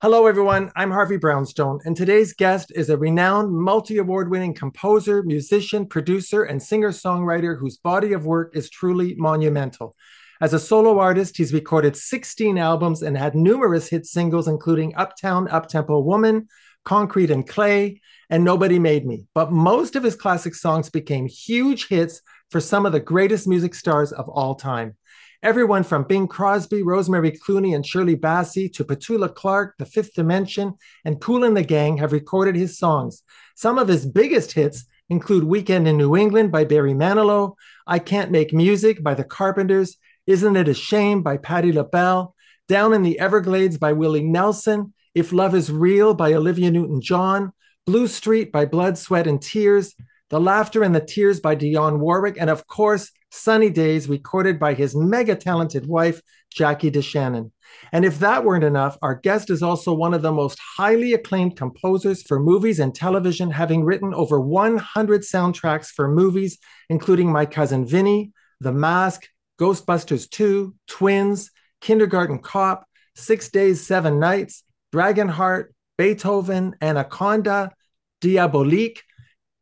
Hello, everyone. I'm Harvey Brownstone, and today's guest is a renowned multi-award winning composer, musician, producer, and singer-songwriter whose body of work is truly monumental. As a solo artist, he's recorded 16 albums and had numerous hit singles, including Uptown Up-tempo Woman, Concrete and Clay, and Nobody Made Me. But most of his classic songs became huge hits for some of the greatest music stars of all time. Everyone from Bing Crosby, Rosemary, Clooney, and Shirley Bassey to Petula Clark, The Fifth Dimension, and Kool and the Gang have recorded his songs. Some of his biggest hits include Weekend in New England by Barry Manilow, I Can't Make Music by the Carpenters, Isn't It a Shame by Patti LaBelle, Down in the Everglades by Willie Nelson, If Love is Real by Olivia Newton-John, Blue Street by Blood, Sweat, and Tears, The Laughter and the Tears by Dionne Warwick, and of course, Sunny Days, recorded by his mega-talented wife, Jackie DeShannon. And if that weren't enough, our guest is also one of the most highly acclaimed composers for movies and television, having written over 100 soundtracks for movies, including My Cousin Vinny, The Mask, Ghostbusters 2, Twins, Kindergarten Cop, 6 Days, 7 Nights, Dragonheart, Beethoven, Anaconda, Diabolique,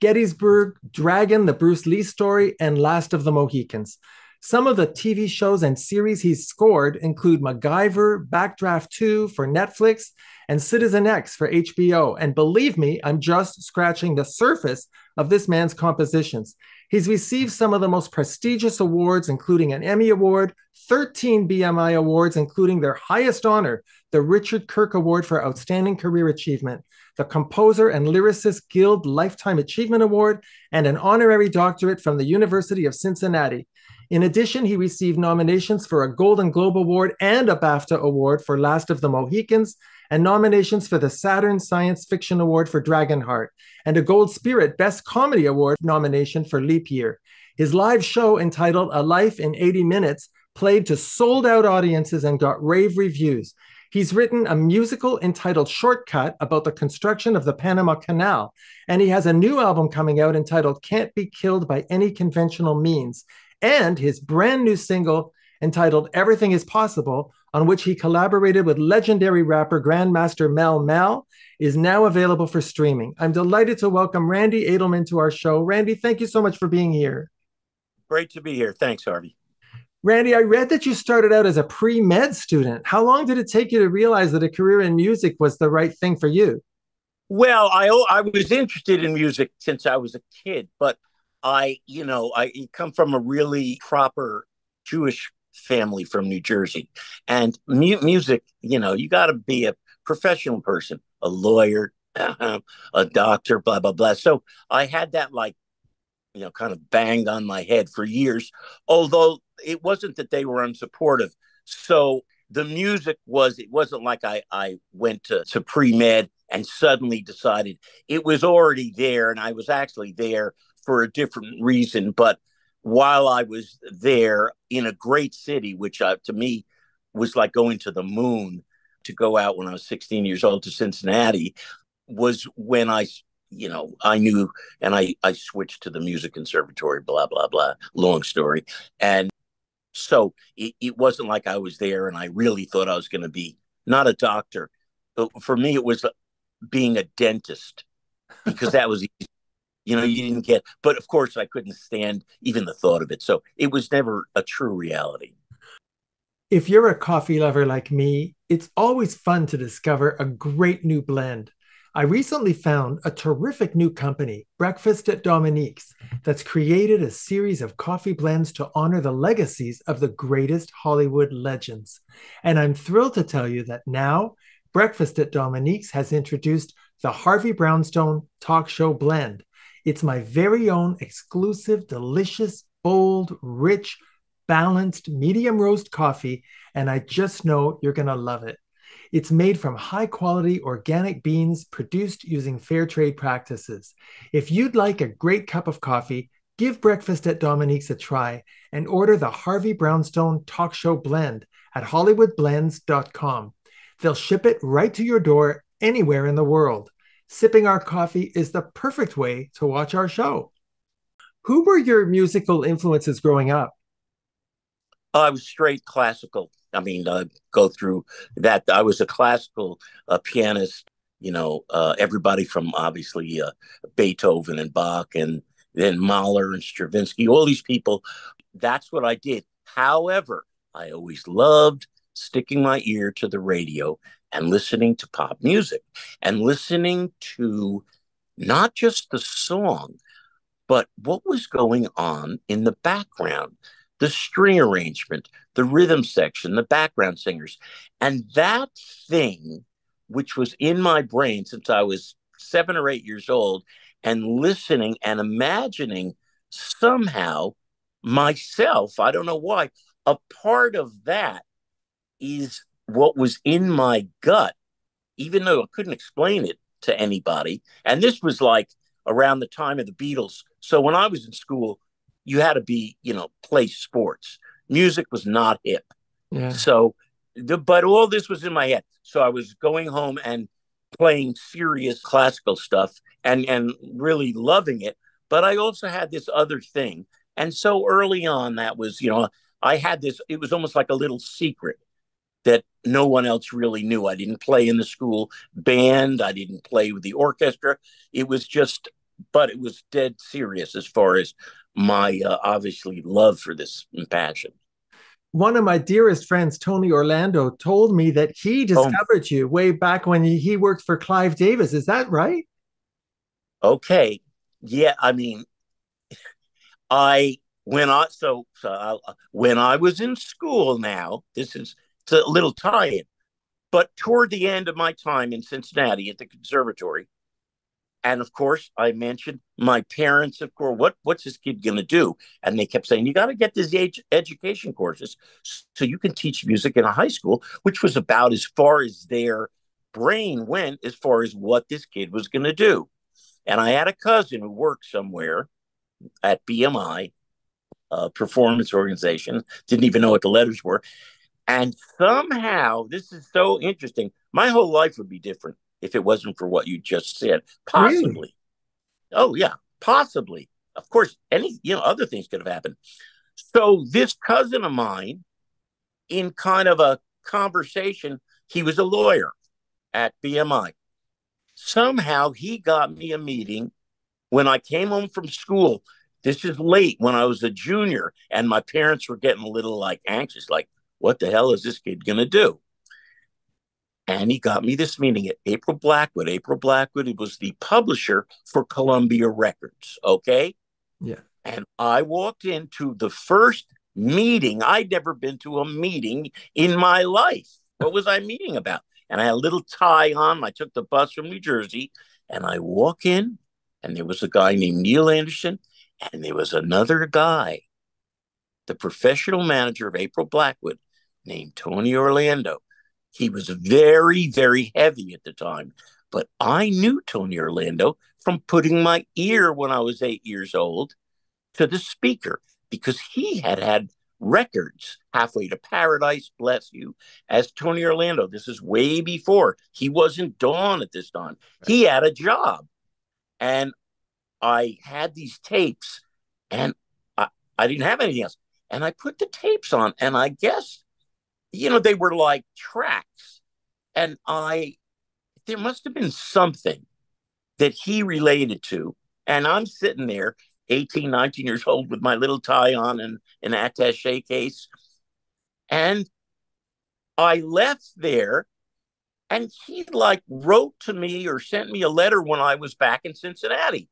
Gettysburg, Dragon, the Bruce Lee story, and Last of the Mohicans. Some of the TV shows and series he's scored include MacGyver, Backdraft 2 for Netflix, and Citizen X for HBO. And believe me, I'm just scratching the surface of this man's compositions. He's received some of the most prestigious awards, including an Emmy Award, 13 BMI Awards, including their highest honor, the Richard Kirk Award for Outstanding Career Achievement, the Composer and Lyricist Guild Lifetime Achievement Award, and an honorary doctorate from the University of Cincinnati. In addition, he received nominations for a Golden Globe Award and a BAFTA Award for Last of the Mohicans, and nominations for the Saturn Science Fiction Award for Dragonheart, and a Gold Spirit Best Comedy Award nomination for Leap Year. His live show, entitled A Life in 80 Minutes, played to sold-out audiences and got rave reviews. He's written a musical entitled Shortcut about the construction of the Panama Canal, and he has a new album coming out entitled Can't Be Killed by Any Conventional Means, and his brand new single entitled Everything is Possible, on which he collaborated with legendary rapper Grandmaster Mel Mel, is now available for streaming. I'm delighted to welcome Randy Edelman to our show. Randy, thank you so much for being here. Great to be here. Thanks, Harvey. Randy, I read that you started out as a pre-med student. How long did it take you to realize that a career in music was the right thing for you? Well, I was interested in music since I was a kid, but I come from a really proper Jewish family from New Jersey. And music, you got to be a professional person, a lawyer, a doctor, blah, blah, blah. So I had that kind of banged on my head for years, although it wasn't that they were unsupportive. So the music it wasn't like I went to pre-med and suddenly decided. It was already there, and I was actually there for a different reason. But while I was there in a great city, which to me was like going to the moon, to go out when I was 16 years old to Cincinnati, was when I knew, and I switched to the music conservatory, blah, blah, blah, long story. And so it wasn't like I was there and I really thought I was going to be not a doctor. But for me, it was being a dentist, because that was easy. You didn't get, but of course I couldn't stand even the thought of it. So it was never a true reality. If you're a coffee lover like me, it's always fun to discover a great new blend. I recently found a terrific new company, Breakfast at Dominique's, that's created a series of coffee blends to honor the legacies of the greatest Hollywood legends. And I'm thrilled to tell you that now Breakfast at Dominique's has introduced the Harvey Brownstone Talk Show Blend. It's my very own exclusive, delicious, bold, rich, balanced, medium roast coffee, and I just know you're going to love it. It's made from high-quality organic beans produced using fair trade practices. If you'd like a great cup of coffee, give Breakfast at Dominique's a try and order the Harvey Brownstone Talk Show Blend at hollywoodblends.com. They'll ship it right to your door anywhere in the world. Sipping our coffee is the perfect way to watch our show. Who were your musical influences growing up? I was straight classical. I mean, go through that. I was a classical pianist, everybody from obviously Beethoven and Bach, and then Mahler and Stravinsky, all these people. That's what I did. However, I always loved sticking my ear to the radio and listening to pop music and listening to not just the song, but what was going on in the background, the string arrangement, the rhythm section, the background singers. And that thing, which was in my brain since I was 7 or 8 years old, and listening and imagining somehow myself, I don't know why, a part of that is what was in my gut, even though I couldn't explain it to anybody. And this was like around the time of the Beatles. So when I was in school, you had to be, play sports. Music was not hip. Yeah. So, but all this was in my head. So I was going home and playing serious classical stuff and really loving it. But I also had this other thing. And so early on, that was, I had this, it was almost like a little secret that no one else really knew. I didn't play in the school band. I didn't play with the orchestra. It was just, but it was dead serious as far as my obviously love for this and passion. One of my dearest friends, Tony Orlando, told me that he discovered you way back when he worked for Clive Davis. Is that right? Okay. Yeah. I mean, when I was in school now, it's a little tie-in, but toward the end of my time in Cincinnati at the conservatory, and of course, I mentioned my parents, of course, what's this kid going to do? And they kept saying, you got to get these education courses so you can teach music in a high school, which was about as far as their brain went as far as what this kid was going to do. And I had a cousin who worked somewhere at BMI, performance organization, didn't even know what the letters were. And somehow, this is so interesting, my whole life would be different if it wasn't for what you just said. Possibly. Really? Oh, yeah, possibly. Of course, other things could have happened. So this cousin of mine, in kind of a conversation, he was a lawyer at BMI. Somehow he got me a meeting when I came home from school. This is late when I was a junior, and my parents were getting a little like anxious, like, what the hell is this kid going to do? And he got me this meeting at April Blackwood. April Blackwood, it was the publisher for Columbia Records, okay? Yeah. And I walked into the first meeting. I'd never been to a meeting in my life. What was I meeting about? And I had a little tie on. I took the bus from New Jersey, and I walk in, and there was a guy named Neil Anderson, and there was another guy, the professional manager of April Blackwood, named Tony Orlando. He was very, very heavy at the time, but I knew Tony Orlando from putting my ear when I was 8 years old to the speaker, because he had records, Halfway to Paradise, Bless You, as Tony Orlando. This is way before. He wasn't Dawn at this time. He had a job. And I had these tapes, and I didn't have anything else. And I put the tapes on, and I guess, they were like tracks. And there must have been something that he related to. And I'm sitting there, 18, 19 years old, with my little tie on and an attache case. And I left there, and he like wrote to me or sent me a letter when I was back in Cincinnati.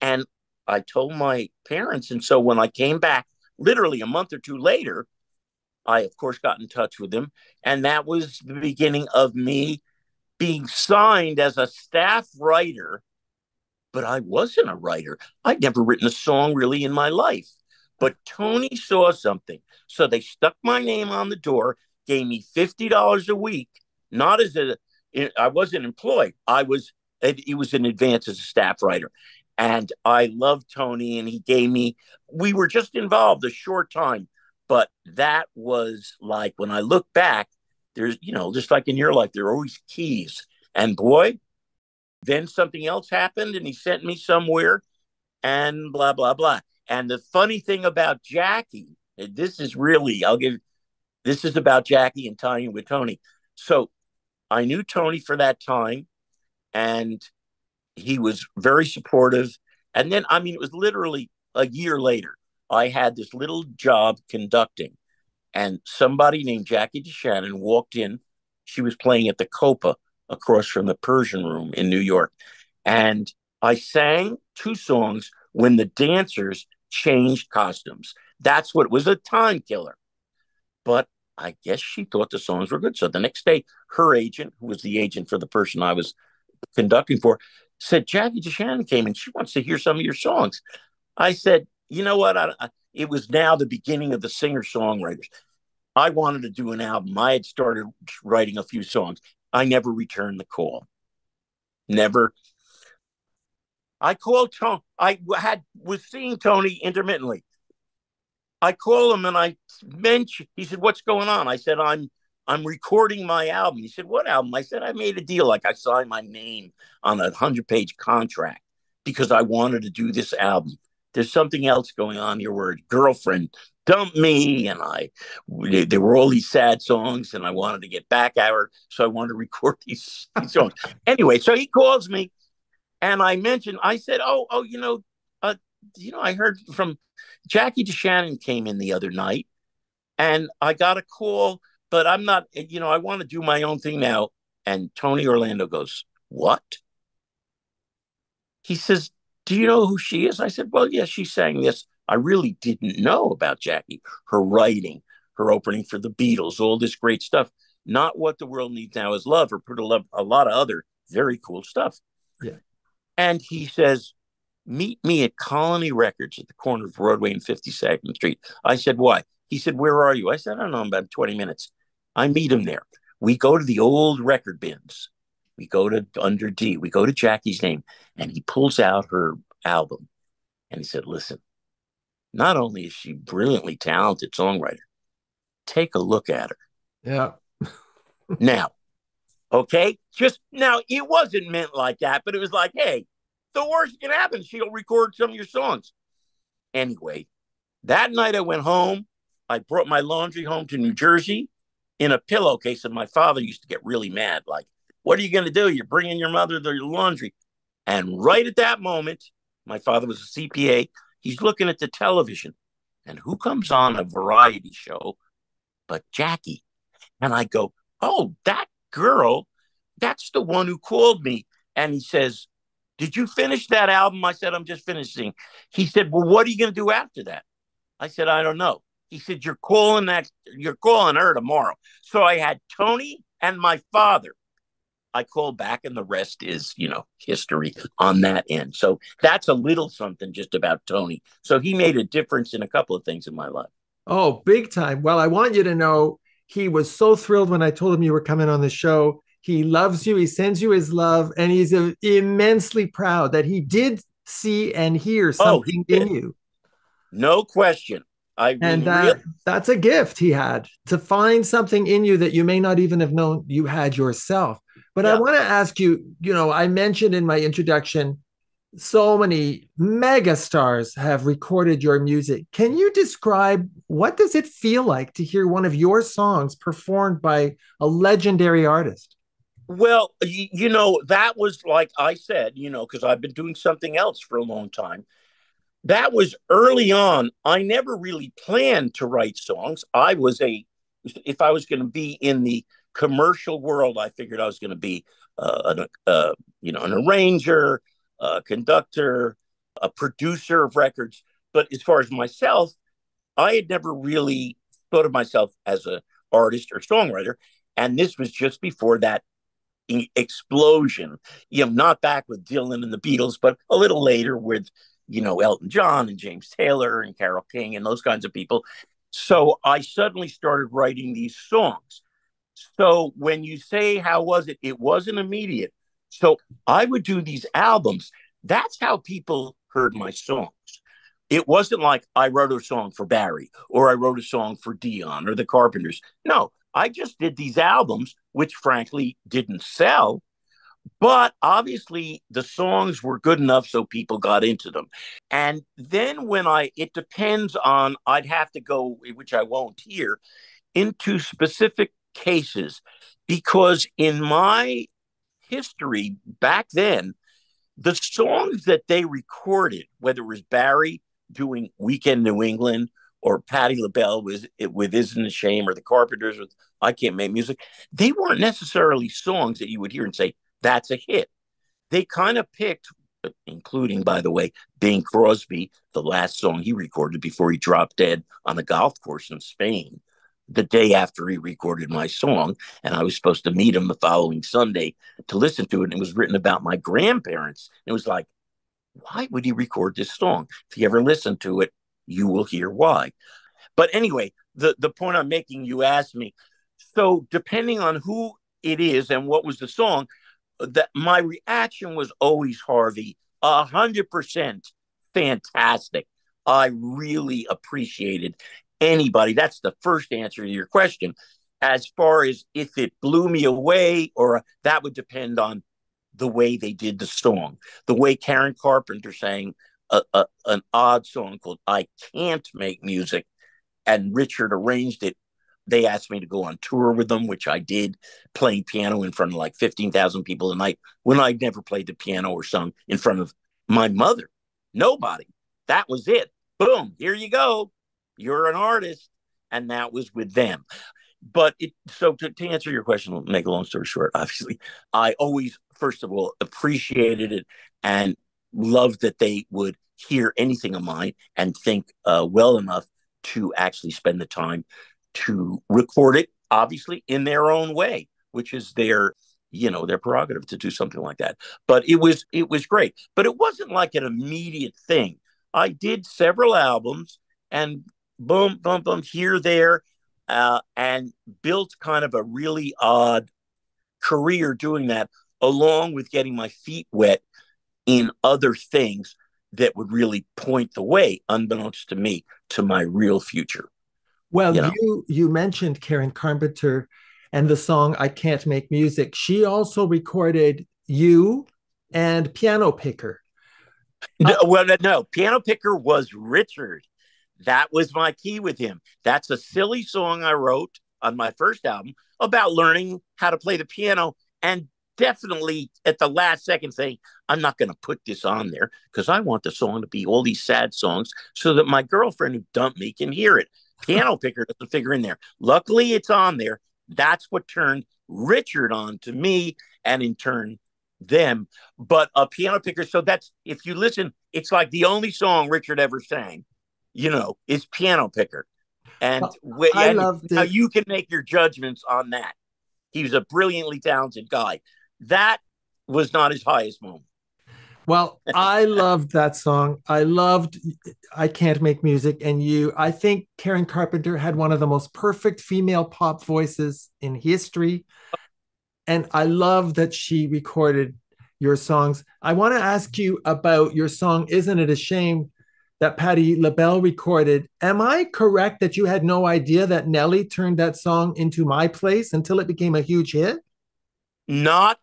And I told my parents. And so when I came back, literally a month or two later, I, of course, got in touch with him. And that was the beginning of me being signed as a staff writer. But I wasn't a writer. I'd never written a song really in my life. But Tony saw something. So they stuck my name on the door, gave me $50 a week, not as I wasn't employed. It was in advance as a staff writer. And I loved Tony, and we were just involved a short time. But that was like, when I look back, there's, just like in your life, there are always keys. And boy, then something else happened, and he sent me somewhere, and blah, blah, blah. And the funny thing about Jackie, this is really, This is about Jackie and tying in with Tony. So I knew Tony for that time, and he was very supportive. And then, I mean, it was literally a year later. I had this little job conducting, and somebody named Jackie DeShannon walked in. She was playing at the Copa across from the Persian Room in New York. And I sang two songs when the dancers changed costumes. That's what was a time killer. But I guess she thought the songs were good. So the next day, her agent, who was the agent for the person I was conducting for, said, Jackie DeShannon came and she wants to hear some of your songs. I said, you know what? It was now the beginning of the singer-songwriters. I wanted to do an album. I had started writing a few songs. I never returned the call. Never. I called Tony. Was seeing Tony intermittently. I called him and I mentioned, he said, what's going on? I said, I'm recording my album. He said, what album? I said, I made a deal. Like I signed my name on a 100-page contract because I wanted to do this album. There's something else going on here where a girlfriend dumped me, and there were all these sad songs, and I wanted to get back at her, so I wanted to record these songs. Anyway, so he calls me, and I said, I heard from Jackie DeShannon came in the other night, and I got a call, but I'm not, I want to do my own thing now. And Tony Orlando goes, what? He says, do you know who she is? I said, well, yeah, she sang this. I really didn't know about Jackie, her writing, her opening for the Beatles, all this great stuff. Not What the World Needs Now Is Love, or put a lot of other very cool stuff. Yeah. And he says, meet me at Colony Records at the corner of Broadway and 52nd Street. I said, why? He said, where are you? I said, I don't know, about 20 minutes. I meet him there. We go to the old record bins. We go to Under D. We go to Jackie's name, and he pulls out her album. And he said, listen, not only is she brilliantly talented songwriter, take a look at her. Yeah. Now, okay? Just now, it wasn't meant like that, but it was like, hey, the worst can happen. She'll record some of your songs. Anyway, that night I went home. I brought my laundry home to New Jersey in a pillowcase, and my father used to get really mad. Like, what are you going to do? You're bringing your mother their laundry. And right at that moment, my father was a CPA. He's looking at the television. And who comes on a variety show but Jackie? And I go, oh, that girl, that's the one who called me. And he says, did you finish that album? I said, I'm just finishing. He said, well, what are you going to do after that? I said, I don't know. He said, you're calling her tomorrow. So I had Tony and my father. I called back, and the rest is, history on that end. So that's a little something just about Tony. So he made a difference in a couple of things in my life. Oh, big time. Well, I want you to know he was so thrilled when I told him you were coming on the show. He loves you. He sends you his love, and he's immensely proud that he did see and hear something in you. No question. That's a gift he had, to find something in you that you may not even have known you had yourself. But yeah. I want to ask you, I mentioned in my introduction, so many mega stars have recorded your music. Can you describe, what does it feel like to hear one of your songs performed by a legendary artist? Well, that was, like I said, because I've been doing something else for a long time. That was early on. I never really planned to write songs. If I was going to be in the commercial world, I figured I was going to be an arranger, a conductor, a producer of records. But as far as myself, I had never really thought of myself as an artist or songwriter. And this was just before that explosion, not back with Dylan and the Beatles, but a little later with, Elton John and James Taylor and Carole King and those kinds of people. So I suddenly started writing these songs. So when you say, how was it? It wasn't immediate. So I would do these albums. That's how people heard my songs. It wasn't like I wrote a song for Barry, or I wrote a song for Dionne or the Carpenters. No, I just did these albums, which frankly didn't sell. But obviously the songs were good enough so people got into them. And then it depends on, I'd have to go, which I won't here, into specific cases because in my history back then, the songs that they recorded, whether it was Barry doing Weekend New England or Patti LaBelle with Isn't a Shame or the Carpenters with I Can't Make Music, they weren't necessarily songs that you would hear and say, that's a hit. They kind of picked, including, by the way, Bing Crosby, the last song he recorded before he dropped dead on a golf course in Spain, the day after he recorded my song. And I was supposed to meet him the following Sunday to listen to it. And it was written about my grandparents. It was like, why would he record this song? If you ever listen to it, you will hear why. But anyway, the point I'm making, you asked me. So depending on who it is and what was the song, that my reaction was always Harvey, 100% fantastic. I really appreciated anybody. That's the first answer to your question. As far as if it blew me away, or that would depend on the way they did the song. The way Karen Carpenter sang an odd song called I Can't Make Music, and Richard arranged it. They asked me to go on tour with them, which I did, playing piano in front of like 15,000 people a night when I'd never played the piano or sung in front of my mother. Nobody. That was it. Boom, here you go. You're an artist. And that was with them. But so to answer your question, I'll make a long story short, obviously, I always, first of all, appreciated it and loved that they would hear anything of mine and think well enough to actually spend the time to record it, obviously, in their own way, which is their prerogative to do something like that. But it was great. But it wasn't like an immediate thing. I did several albums and boom, boom, boom, here, there, and built kind of a really odd career doing that, along with getting my feet wet in other things that would really point the way, unbeknownst to me, to my real future. Well, you mentioned Karen Carpenter and the song I Can't Make Music. She also recorded you and Piano Picker. No, Piano Picker was Richard. That was my key with him. That's a silly song I wrote on my first album about learning how to play the piano, and definitely at the last second saying, I'm not going to put this on there because I want the song to be all these sad songs so that my girlfriend who dumped me can hear it. Piano Picker doesn't figure in there. Luckily, it's on there. That's what turned Richard on to me, and in turn, them. But a Piano Picker, so that's, if you listen, it's like the only song Richard ever sang, is Piano Picker. And, I loved it. You can make your judgments on that. He was a brilliantly talented guy. That was not his highest moment. Well, I loved that song. I loved I Can't Make Music and you. I think Karen Carpenter had one of the most perfect female pop voices in history. And I love that she recorded your songs. I want to ask you about your song, Isn't It a Shame, that Patti LaBelle recorded. Am I correct that you had no idea that Nelly turned that song into My Place until it became a huge hit? Not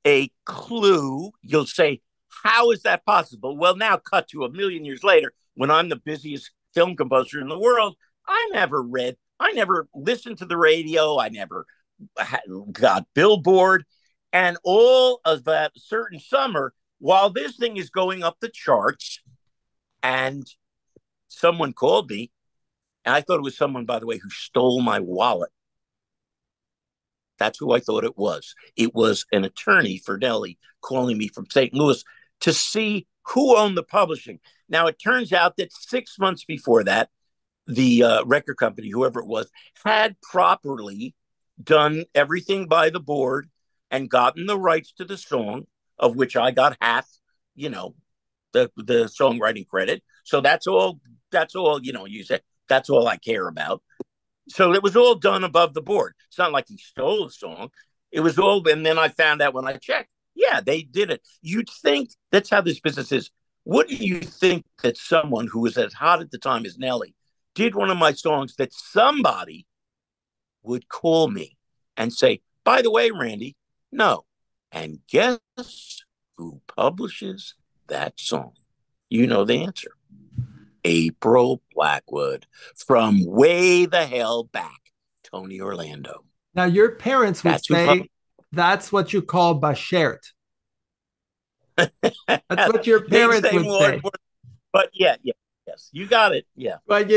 a clue. You'll say, how is that possible? Well, now cut to a million years later, when I'm the busiest film composer in the world, I never listened to the radio. I never got Billboard. And all of that certain summer, while this thing is going up the charts, and someone called me, and I thought it was someone, by the way, who stole my wallet. That's who I thought it was. It was an attorney for Nelly calling me from St. Louis to see who owned the publishing. Now, it turns out that 6 months before that, the record company, whoever it was, had properly done everything by the board and gotten the rights to the song, of which I got half, the songwriting credit. So that's all, you say, that's all I care about. So it was all done above the board. It's not like he stole a song. It was all, and then I found out when I checked, yeah, they did it. You'd think that's how this business is. Wouldn't you think that someone who was as hot at the time as Nelly did one of my songs, that somebody would call me and say, by the way, Randy, no. And guess who publishes that song? You know the answer. April Blackwood, from way the hell back. Tony Orlando. Now, your parents would That's who say that's what you call bashert. That's what your they parents say would say. more, but yeah, yes, you got it. Yeah. But,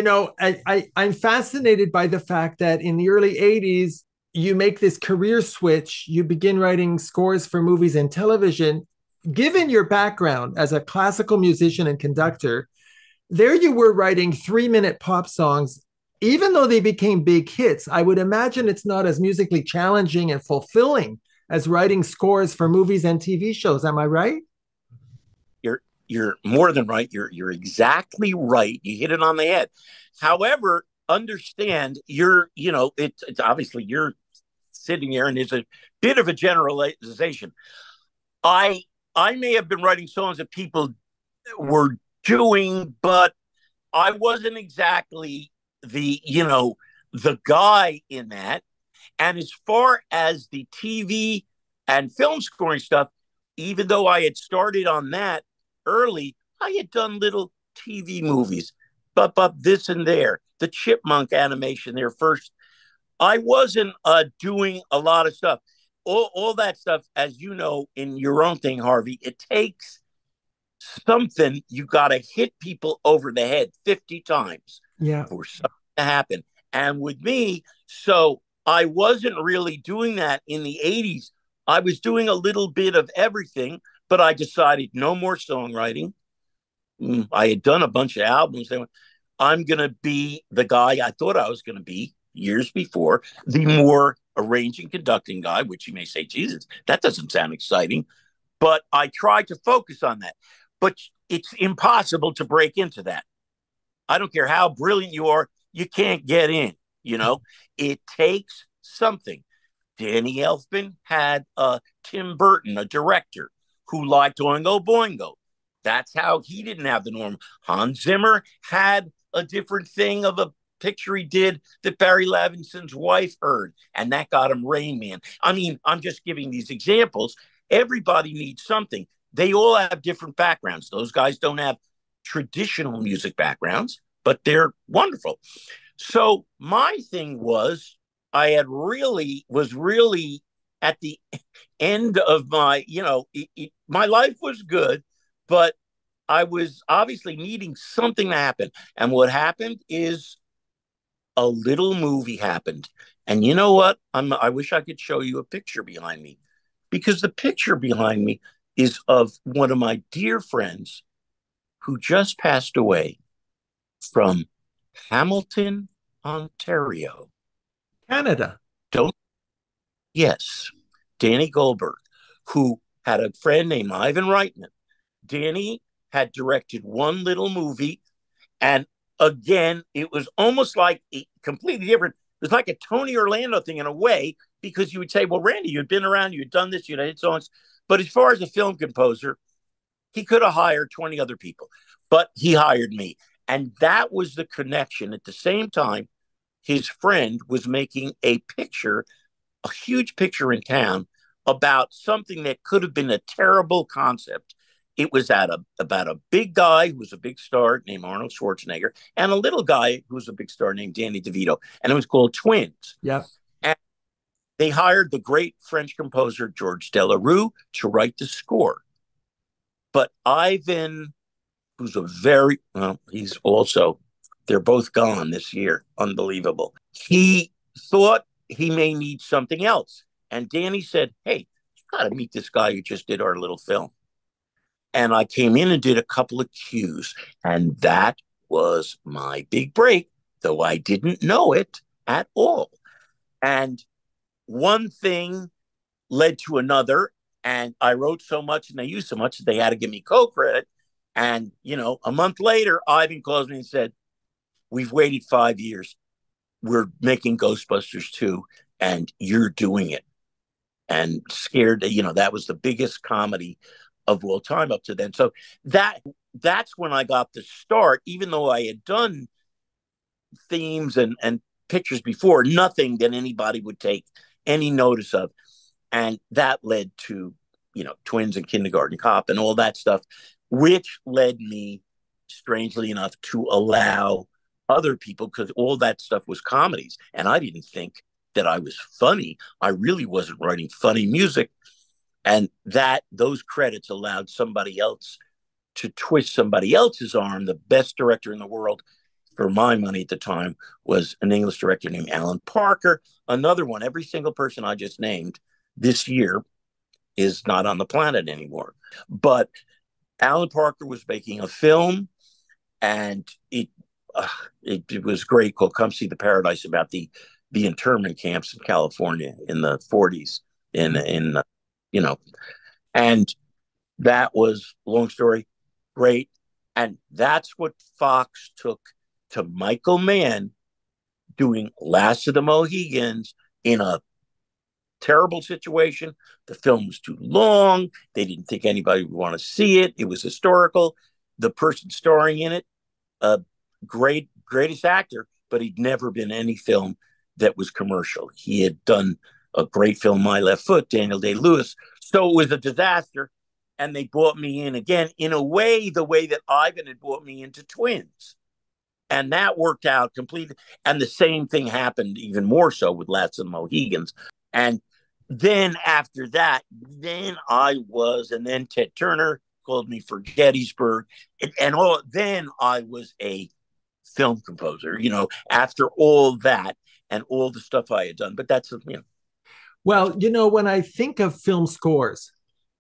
I'm fascinated by the fact that in the early 80s, you make this career switch. You begin writing scores for movies and television. Given your background as a classical musician and conductor, there you were writing 3-minute pop songs. Even though they became big hits, I would imagine it's not as musically challenging and fulfilling as writing scores for movies and TV shows. Am I right? You're more than right. You're exactly right. You hit it on the head. However, understand it's obviously you're sitting there and there's a bit of a generalization. I may have been writing songs that people were doing, but I wasn't exactly the guy in that. And as far as the TV and film scoring stuff, even though I had started on that early, I had done little TV movies, but this and there, the chipmunk animation there first. I wasn't doing a lot of stuff. All that stuff, as you know, in your own thing, Harvey, it takes something. You got to hit people over the head 50 times for something to happen. And with me, so I wasn't really doing that in the 80s. I was doing a little bit of everything, but I decided no more songwriting. I had done a bunch of albums. I'm going to be the guy I thought I was going to be years before, the more arranging, conducting guy, which you may say, Jesus, that doesn't sound exciting. But I tried to focus on that. But it's impossible to break into that. I don't care how brilliant you are, you can't get in. It takes something. Danny Elfman had Tim Burton, a director, who liked Oingo Boingo. That's how he didn't have the norm. Hans Zimmer had a different thing of a picture he did that Barry Levinson's wife heard, and that got him Rain Man. I mean, I'm just giving these examples. Everybody needs something. They all have different backgrounds. Those guys don't have traditional music backgrounds, but they're wonderful. So my thing was, was really at the end of my, my life was good, but I was obviously needing something to happen. And what happened is a little movie happened. And you know what? I wish I could show you a picture behind me, because the picture behind me is of one of my dear friends who just passed away from Hamilton, Ontario. Canada. Yes. Danny Goldberg, who had a friend named Ivan Reitman. Danny had directed one little movie, and again, it was almost like completely different. It was like a Tony Orlando thing in a way, because you would say, well, Randy, you'd been around, you'd done this, you'd hit songs. But as far as a film composer, he could have hired 20 other people, but he hired me. And that was the connection. At the same time, his friend was making a picture, a huge picture in town, about something that could have been a terrible concept. It was about a big guy who was a big star named Arnold Schwarzenegger, and a little guy who was a big star named Danny DeVito. And it was called Twins. Yeah. And they hired the great French composer Georges Delerue to write the score. But Ivan, who's he's also, they're both gone this year. Unbelievable. He thought he may need something else. And Danny said, hey, you got to meet this guy who just did our little film. And I came in and did a couple of cues. And that was my big break, though I didn't know it at all. And one thing led to another. And I wrote so much and they used so much that they had to give me co-credit. And, a month later, Ivan calls me and said, we've waited 5 years. We're making Ghostbusters 2, and you're doing it. And scared, that was the biggest comedy of all time up to then. So that's when I got the start, even though I had done themes and pictures before, nothing that anybody would take any notice of. And that led to, Twins and Kindergarten Cop and all that stuff, which led me, strangely enough, to allow other people, because all that stuff was comedies. And I didn't think that I was funny. I really wasn't writing funny music. And those credits allowed somebody else to twist somebody else's arm. The best director in the world, for my money at the time, was an English director named Alan Parker. Another one, every single person I just named this year is not on the planet anymore. But Alan Parker was making a film, and it was great, called Come See the Paradise, about the internment camps in California in the 40s. And that was, long story, great. And that's what Fox took to Michael Mann doing Last of the Mohegans in a terrible situation. The film was too long. They didn't think anybody would want to see it. It was historical. The person starring in it, greatest actor, but he'd never been in any film that was commercial. He had done a great film, My Left Foot, Daniel Day-Lewis. So it was a disaster. And they brought me in again, in a way, the way that Ivan had brought me into Twins. And that worked out completely. And the same thing happened even more so with Last of the Mohegans. And then after that, then Ted Turner called me for Gettysburg. Then I was a film composer, after all that and all the stuff I had done. But that's, Well, when I think of film scores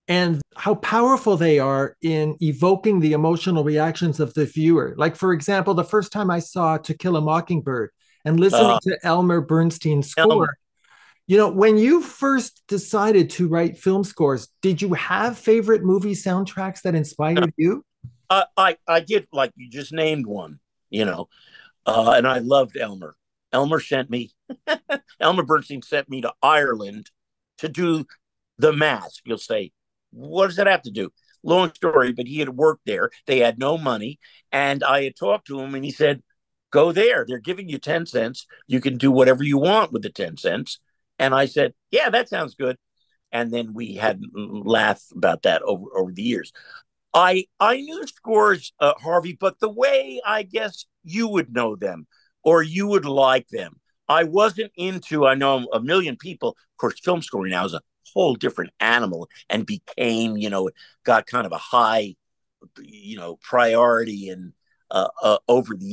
and how powerful they are in evoking the emotional reactions of the viewer. Like, for example, the first time I saw To Kill a Mockingbird and listening to Elmer Bernstein's score, when you first decided to write film scores, did you have favorite movie soundtracks that inspired you? I did, like you just named one, and I loved Elmer. Elmer Bernstein sent me to Ireland to do The Mask. You'll say, what does that have to do? Long story, but he had worked there. They had no money. And I had talked to him, and he said, go there. They're giving you 10 cents. You can do whatever you want with the 10 cents. And I said, yeah, that sounds good. And then we had laughed about that over the years. I knew scores, Harvey, but the way I guess you would know them or you would like them. I wasn't into, I know a million people, of course, film scoring now is a whole different animal and became, got kind of a high, priority and over the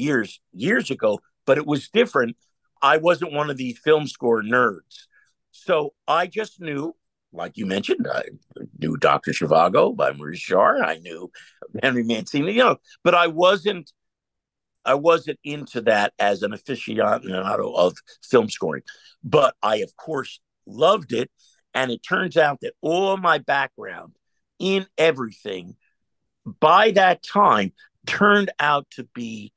years ago, but it was different. I wasn't one of these film score nerds. So I just knew, like you mentioned, I knew Dr. Zhivago by Maurice Jarre. I knew Henry Mancini, but I wasn't into that as an aficionado of film scoring. But I, of course, loved it. And it turns out that all my background in everything by that time turned out to be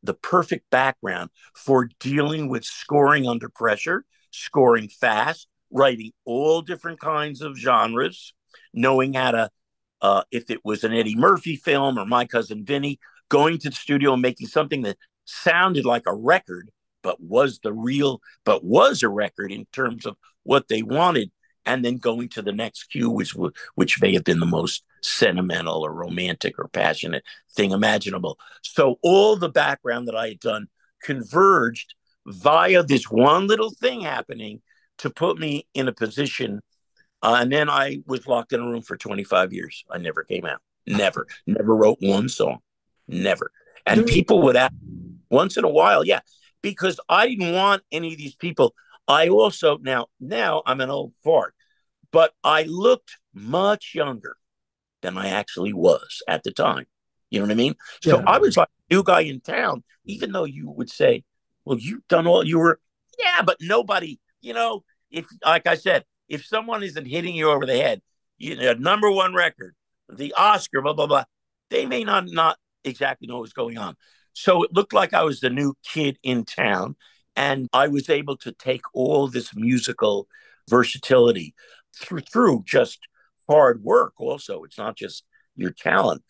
the perfect background for dealing with scoring under pressure, scoring fast, writing all different kinds of genres, knowing how to, if it was an Eddie Murphy film or My Cousin Vinny, going to the studio and making something that sounded like a record, but was a record in terms of what they wanted, and then going to the next cue, which may have been the most sentimental or romantic or passionate thing imaginable. So all the background that I had done converged via this one little thing happening to put me in a position. And then I was locked in a room for 25 years. I never came out. Never wrote one song. Never. And people would ask once in a while, yeah, because I didn't want any of these people. I also, now I'm an old fart, but I looked much younger than I actually was at the time. You know what I mean? Yeah. So I was like a new guy in town, even though you would say, well, you've done yeah, but nobody, if, like I said, if someone isn't hitting you over the head, number one record, the Oscar, blah, blah, blah, they may not exactly know what's going on. So it looked like I was the new kid in town. And I was able to take all this musical versatility through just hard work also. It's not just your talent.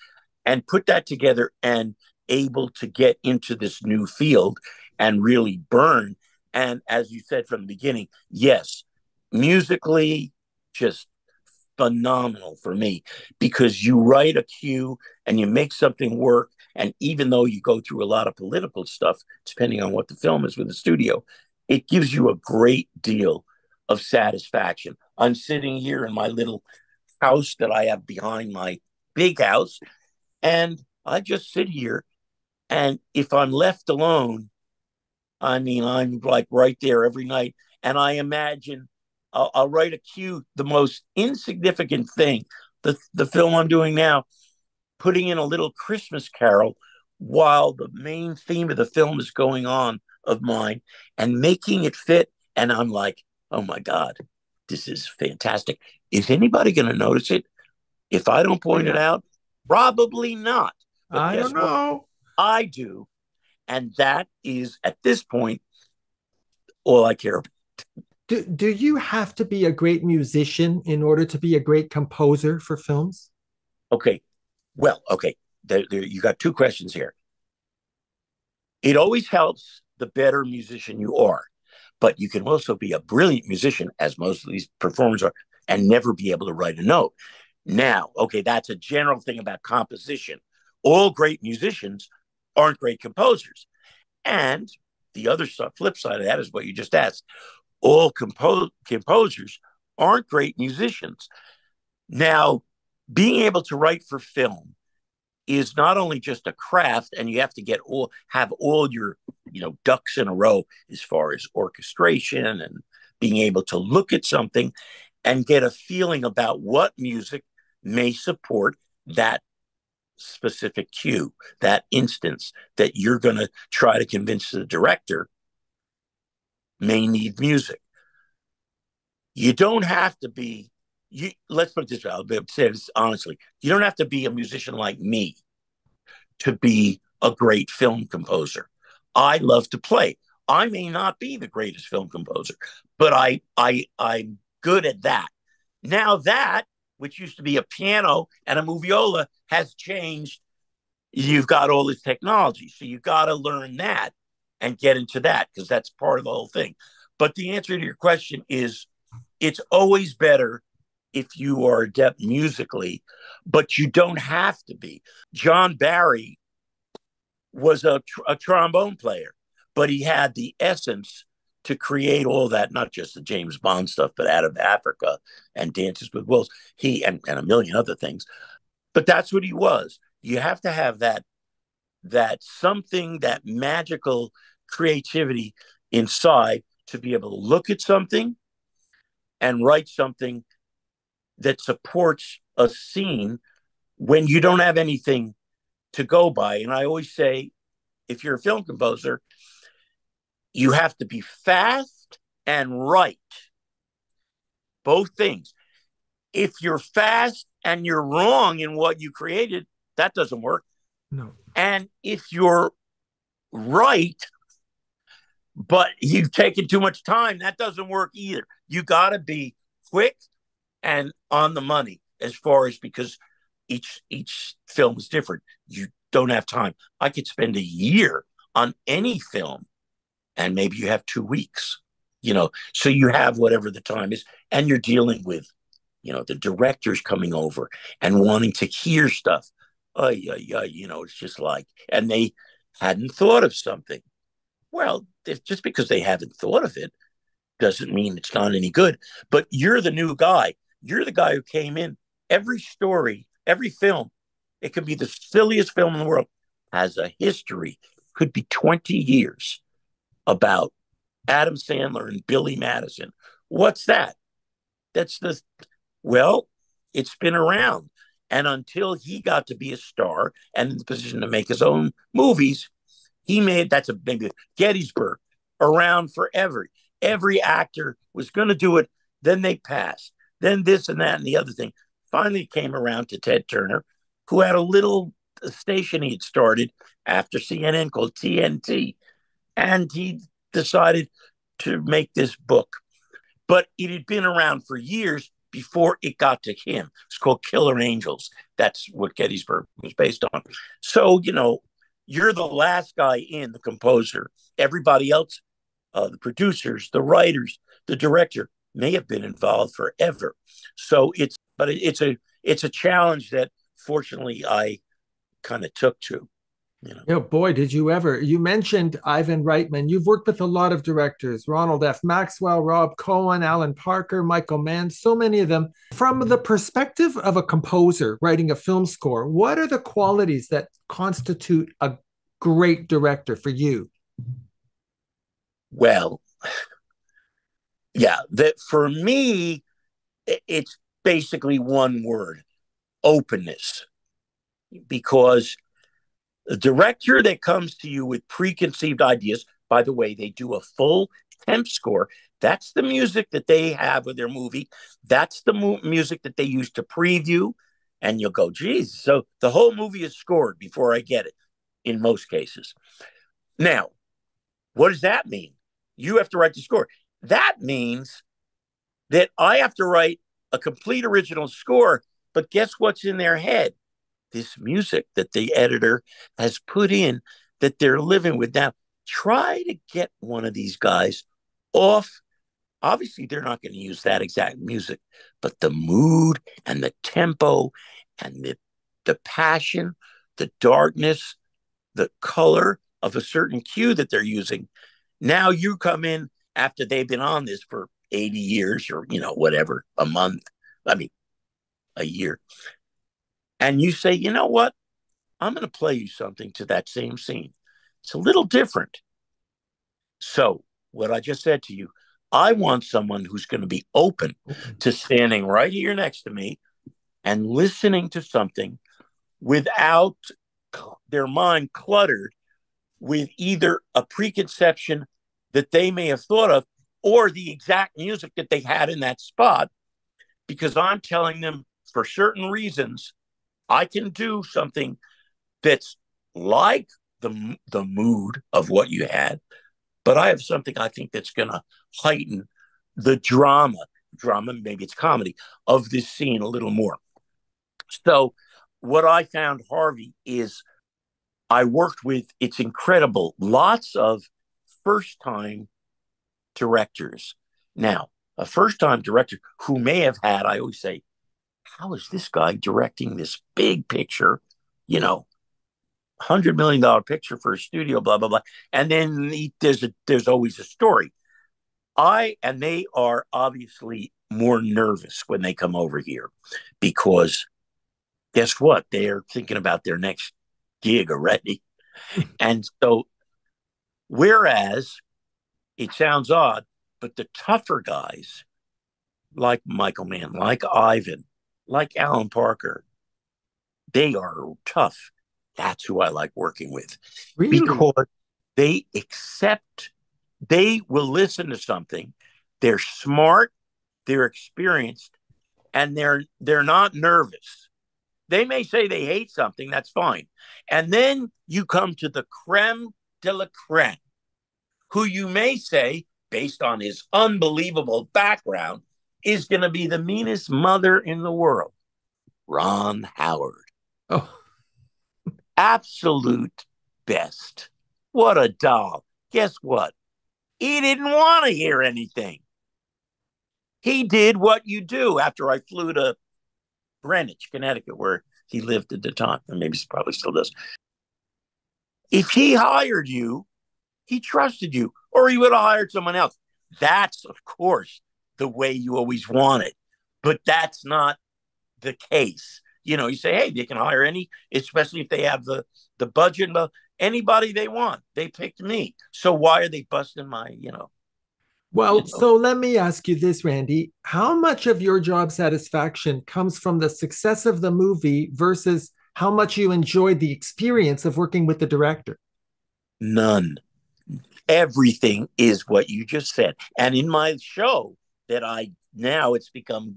And put that together and able to get into this new field and really burn. And as you said from the beginning, yes, musically, just phenomenal for me, because you write a cue and you make something work. And even though you go through a lot of political stuff, depending on what the film is with the studio, it gives you a great deal of satisfaction. I'm sitting here in my little house that I have behind my big house, and I just sit here. And if I'm left alone, I mean, I'm like right there every night. And I imagine I'll write a cue, the most insignificant thing, the film I'm doing now, putting in a little Christmas carol while the main theme of the film is going on of mine and making it fit. And I'm like, oh my God, this is fantastic. Is anybody going to notice it? If I don't point it out, probably not. But I guess don't what? know. I do. And that is, at this point, all I care about. Do you have to be a great musician in order to be a great composer for films? Okay. Well, okay. You got two questions here. It always helps the better musician you are, but you can also be a brilliant musician, as most of these performers are, and never be able to write a note. Now, okay, that's a general thing about composition. All great musicians aren't great composers. And the other flip side of that is what you just asked. All composers aren't great musicians. Now, being able to write for film is not only just a craft, and you have to have all your ducks in a row as far as orchestration and being able to look at something and get a feeling about what music may support that specific cue, that instance that you're going to try to convince the director may need music. You don't have to be, let's put it this way, I'll say this honestly, you don't have to be a musician like me to be a great film composer. I love to play. I may not be the greatest film composer, but I'm good at that. Now that, which used to be a piano and a moviola, has changed. You've got all this technology, so you got to learn that and get into that, because that's part of the whole thing. But the answer to your question is, it's always better if you are adept musically, but you don't have to be. John Barry was a trombone player, but he had the essence to create all that, not just the James Bond stuff, but Out of Africa and Dances with Wolves, and a million other things. But that's what he was. You have to have that something, that magical creativity inside to be able to look at something and write something that supports a scene when you don't have anything to go by. And I always say, if you're a film composer, you have to be fast and right. Both things. If you're fast and you're wrong in what you created, that doesn't work. No. And if you're right, but you've taken too much time, that doesn't work either. You got to be quick and on the money, as far as, because each film is different. You don't have time. I could spend a year on any film, and maybe you have 2 weeks, so you have whatever the time is, and you're dealing with, the directors coming over and wanting to hear stuff. It's just like, and they hadn't thought of something. Well, just because they haven't thought of it doesn't mean it's not any good. But you're the new guy. You're the guy who came in. Every story, every film, it could be the silliest film in the world, has a history, could be 20 years, about Adam Sandler and Billy Madison. What's that? Well, it's been around. And until he got to be a star and in the position to make his own movies, that's a big Gettysburg, around forever. Every actor was going to do it. Then they passed. Then this and that and the other thing. Finally came around to Ted Turner, who had a little station he had started after CNN called TNT. And he decided to make this book. But it had been around for years before it got to him. It's called Killer Angels. That's what Gettysburg was based on. So, you're the last guy in, the composer. Everybody else, the producers, the writers, the director, may have been involved forever. So it's a challenge that fortunately I kind of took to. you know. You know, boy, did you ever. You mentioned Ivan Reitman. You've worked with a lot of directors, Ronald F. Maxwell, Rob Cohen, Alan Parker, Michael Mann, so many of them. From the perspective of a composer writing a film score, what are the qualities that constitute a great director for you? Well, yeah, that for me, it's basically one word: openness. Because the director that comes to you with preconceived ideas, by the way, they do a full temp score. That's the music that they have with their movie. That's the music that they use to preview. And you'll go, geez, so the whole movie is scored before I get it in most cases. Now, what does that mean? You have to write the score. That means that I have to write a complete original score, but guess what's in their head? This music that the editor has put in that they're living with. Now, try to get one of these guys off. Obviously, they're not going to use that exact music, but the mood and the tempo and the passion, the darkness, the color of a certain cue that they're using. Now you come in after they've been on this for 80 years or, whatever, a month, a year. And you say, you know what? I'm going to play you something to that same scene. It's a little different. So what I just said to you, I want someone who's going to be open to standing right here next to me and listening to something without their mind cluttered with either a preconception that they may have thought of or the exact music that they had in that spot, because I'm telling them for certain reasons, I can do something that's like the mood of what you had, but I have something I think that's going to heighten the drama, maybe it's comedy, of this scene a little more. So what I found, Harvey, is I worked with, it's incredible, lots of first-time directors. Now, a first-time director who may have had, I always say, how is this guy directing this big picture, $100 million picture for a studio, blah, blah, blah. And then there's always a story. And they are obviously more nervous when they come over here because guess what? They're thinking about their next gig already. And so, whereas it sounds odd, but the tougher guys like Michael Mann, like Ivan, like Alan Parker, they are tough. That's who I like working with. Really? Because they will listen to something. They're smart, they're experienced, and they're not nervous. They may say they hate something, that's fine. And then you come to the creme de la creme, who you may say, based on his unbelievable background, is going to be the meanest mother in the world. Ron Howard. Oh, absolute best. What a doll. Guess what? He didn't want to hear anything. He did what you do after I flew to Greenwich, Connecticut, where he lived at the time, and maybe he probably still does. If he hired you, he trusted you, or he would have hired someone else. That's, of course, the way you always want it. But that's not the case. You say, hey, they can hire any, especially if they have the budget, anybody they want. They picked me. So why are they busting my, Well, so let me ask you this, Randy. How much of your job satisfaction comes from the success of the movie versus how much you enjoyed the experience of working with the director? None. Everything is what you just said. And in my show that now it's become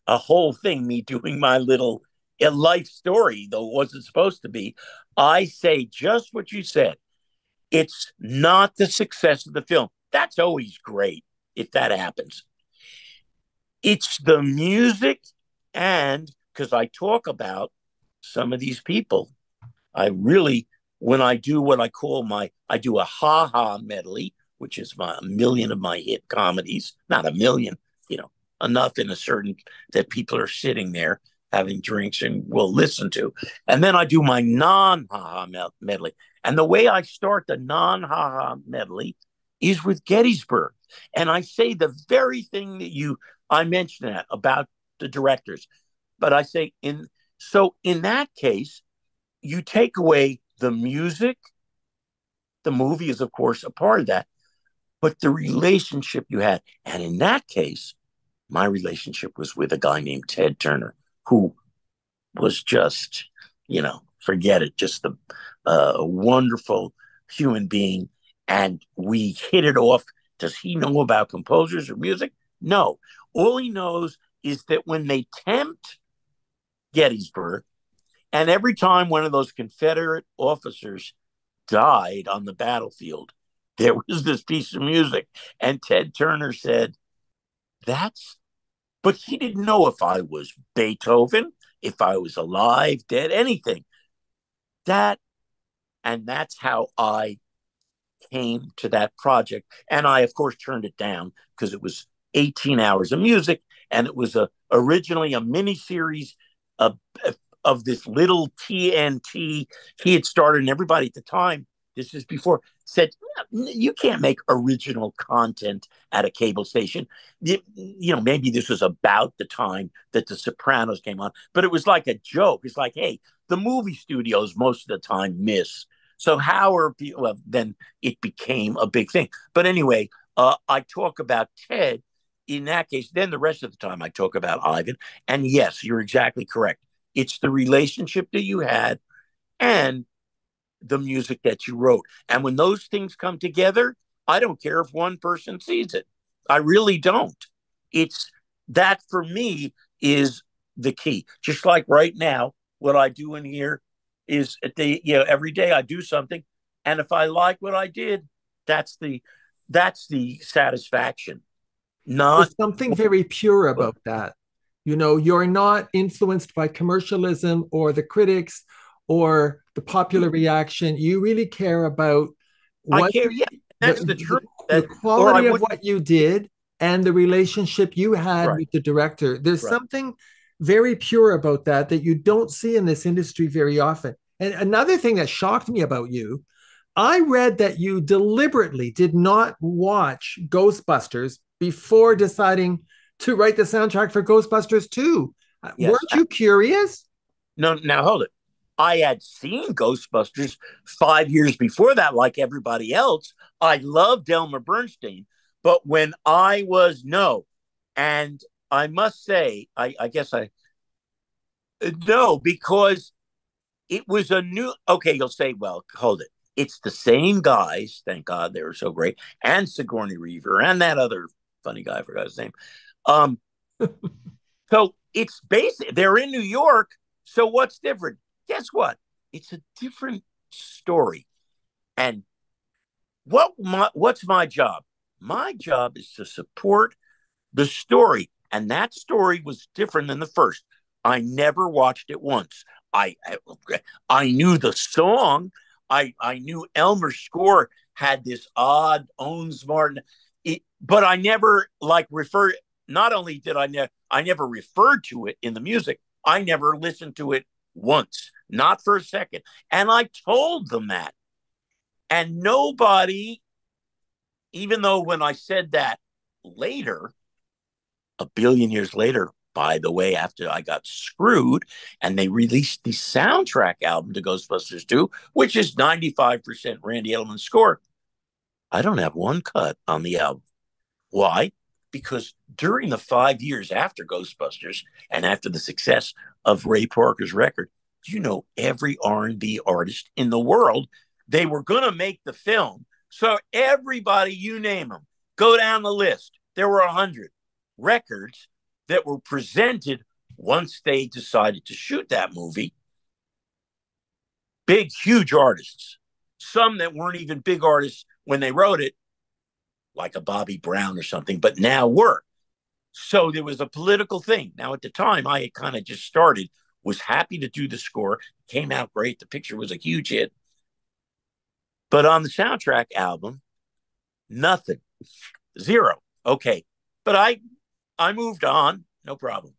a whole thing, me doing my little life story, though it wasn't supposed to be. I say just what you said. It's not the success of the film. That's always great if that happens. It's the music, and because I talk about some of these people, when I do what I call I do a ha-ha medley, which is a million of my hit comedies, not a million, enough in a certain that people are sitting there having drinks and we'll listen to. And then I do my non-ha-ha medley. And the way I start the non-ha-ha medley is with Gettysburg. And I say the very thing that I mentioned that about the directors. But I say, in that case, you take away the music. The movie is, of course, a part of that, but the relationship you had. And in that case, my relationship was with a guy named Ted Turner, who was just, forget it, just a wonderful human being. And we hit it off. Does he know about composers or music? No. All he knows is that when they tempt Gettysburg, and every time one of those Confederate officers died on the battlefield, there was this piece of music. And Ted Turner said, but he didn't know if I was Beethoven, if I was alive, dead, anything. And that's how I came to that project. And I, of course, turned it down because it was 18 hours of music. And it was originally a miniseries of this little TNT he had started. And everybody at the time, this is before, said, you can't make original content at a cable station. Maybe this was about the time that The Sopranos came on, but it was like a joke. It's like, hey, the movie studios most of the time miss. So how are people? Well, then it became a big thing. But anyway, I talk about Ted in that case. Then the rest of the time I talk about Ivan. And yes, you're exactly correct. It's the relationship that you had and the music that you wrote. And when those things come together, I don't care if one person sees it. I really don't. It's that for me is the key. Just like right now, what I do in here is every day I do something. And if I like what I did, that's the satisfaction. There's something very pure about that. You're not influenced by commercialism or the critics or the popular reaction. You really care about what that's the truth. The quality of what you did and the relationship you had with the director. There's something very pure about that you don't see in this industry very often. And another thing that shocked me about you, I read that you deliberately did not watch Ghostbusters before deciding to write the soundtrack for Ghostbusters 2. Yes. Weren't you curious? No, now hold it. I had seen Ghostbusters 5 years before that, like everybody else. I loved Elmer Bernstein, but when I was and I must say, I guess because it was a new. Okay, you'll say, well, hold it. It's the same guys. Thank God they were so great, and Sigourney Weaver and that other funny guy, I forgot his name. So it's basic. They're in New York. So what's different? Guess what? It's a different story. And what's my job? My job is to support the story. And that story was different than the first. I never watched it once. I knew the song. I knew Elmer's score had this odd Owens Martin, but I never referred. Not only did I never referred to it in the music, I never listened to it once, not for a second. And I told them that. And nobody, even though when I said that later, a billion years later, by the way, after I got screwed and they released the soundtrack album to Ghostbusters 2, which is 95% Randy Edelman score, I don't have one cut on the album. Why? Because during the 5 years after Ghostbusters and after the success of Ray Parker's record, every R&B artist in the world, they were going to make the film. So everybody, you name them, go down the list. There were 100 records that were presented once they decided to shoot that movie. Big, huge artists. Some that weren't even big artists when they wrote it, like a Bobby Brown or something, but now were. So there was a political thing. Now, at the time, I had kind of just started, was happy to do the score, came out great. The picture was a huge hit. But on the soundtrack album, nothing. Zero. Okay. But I moved on. No problem.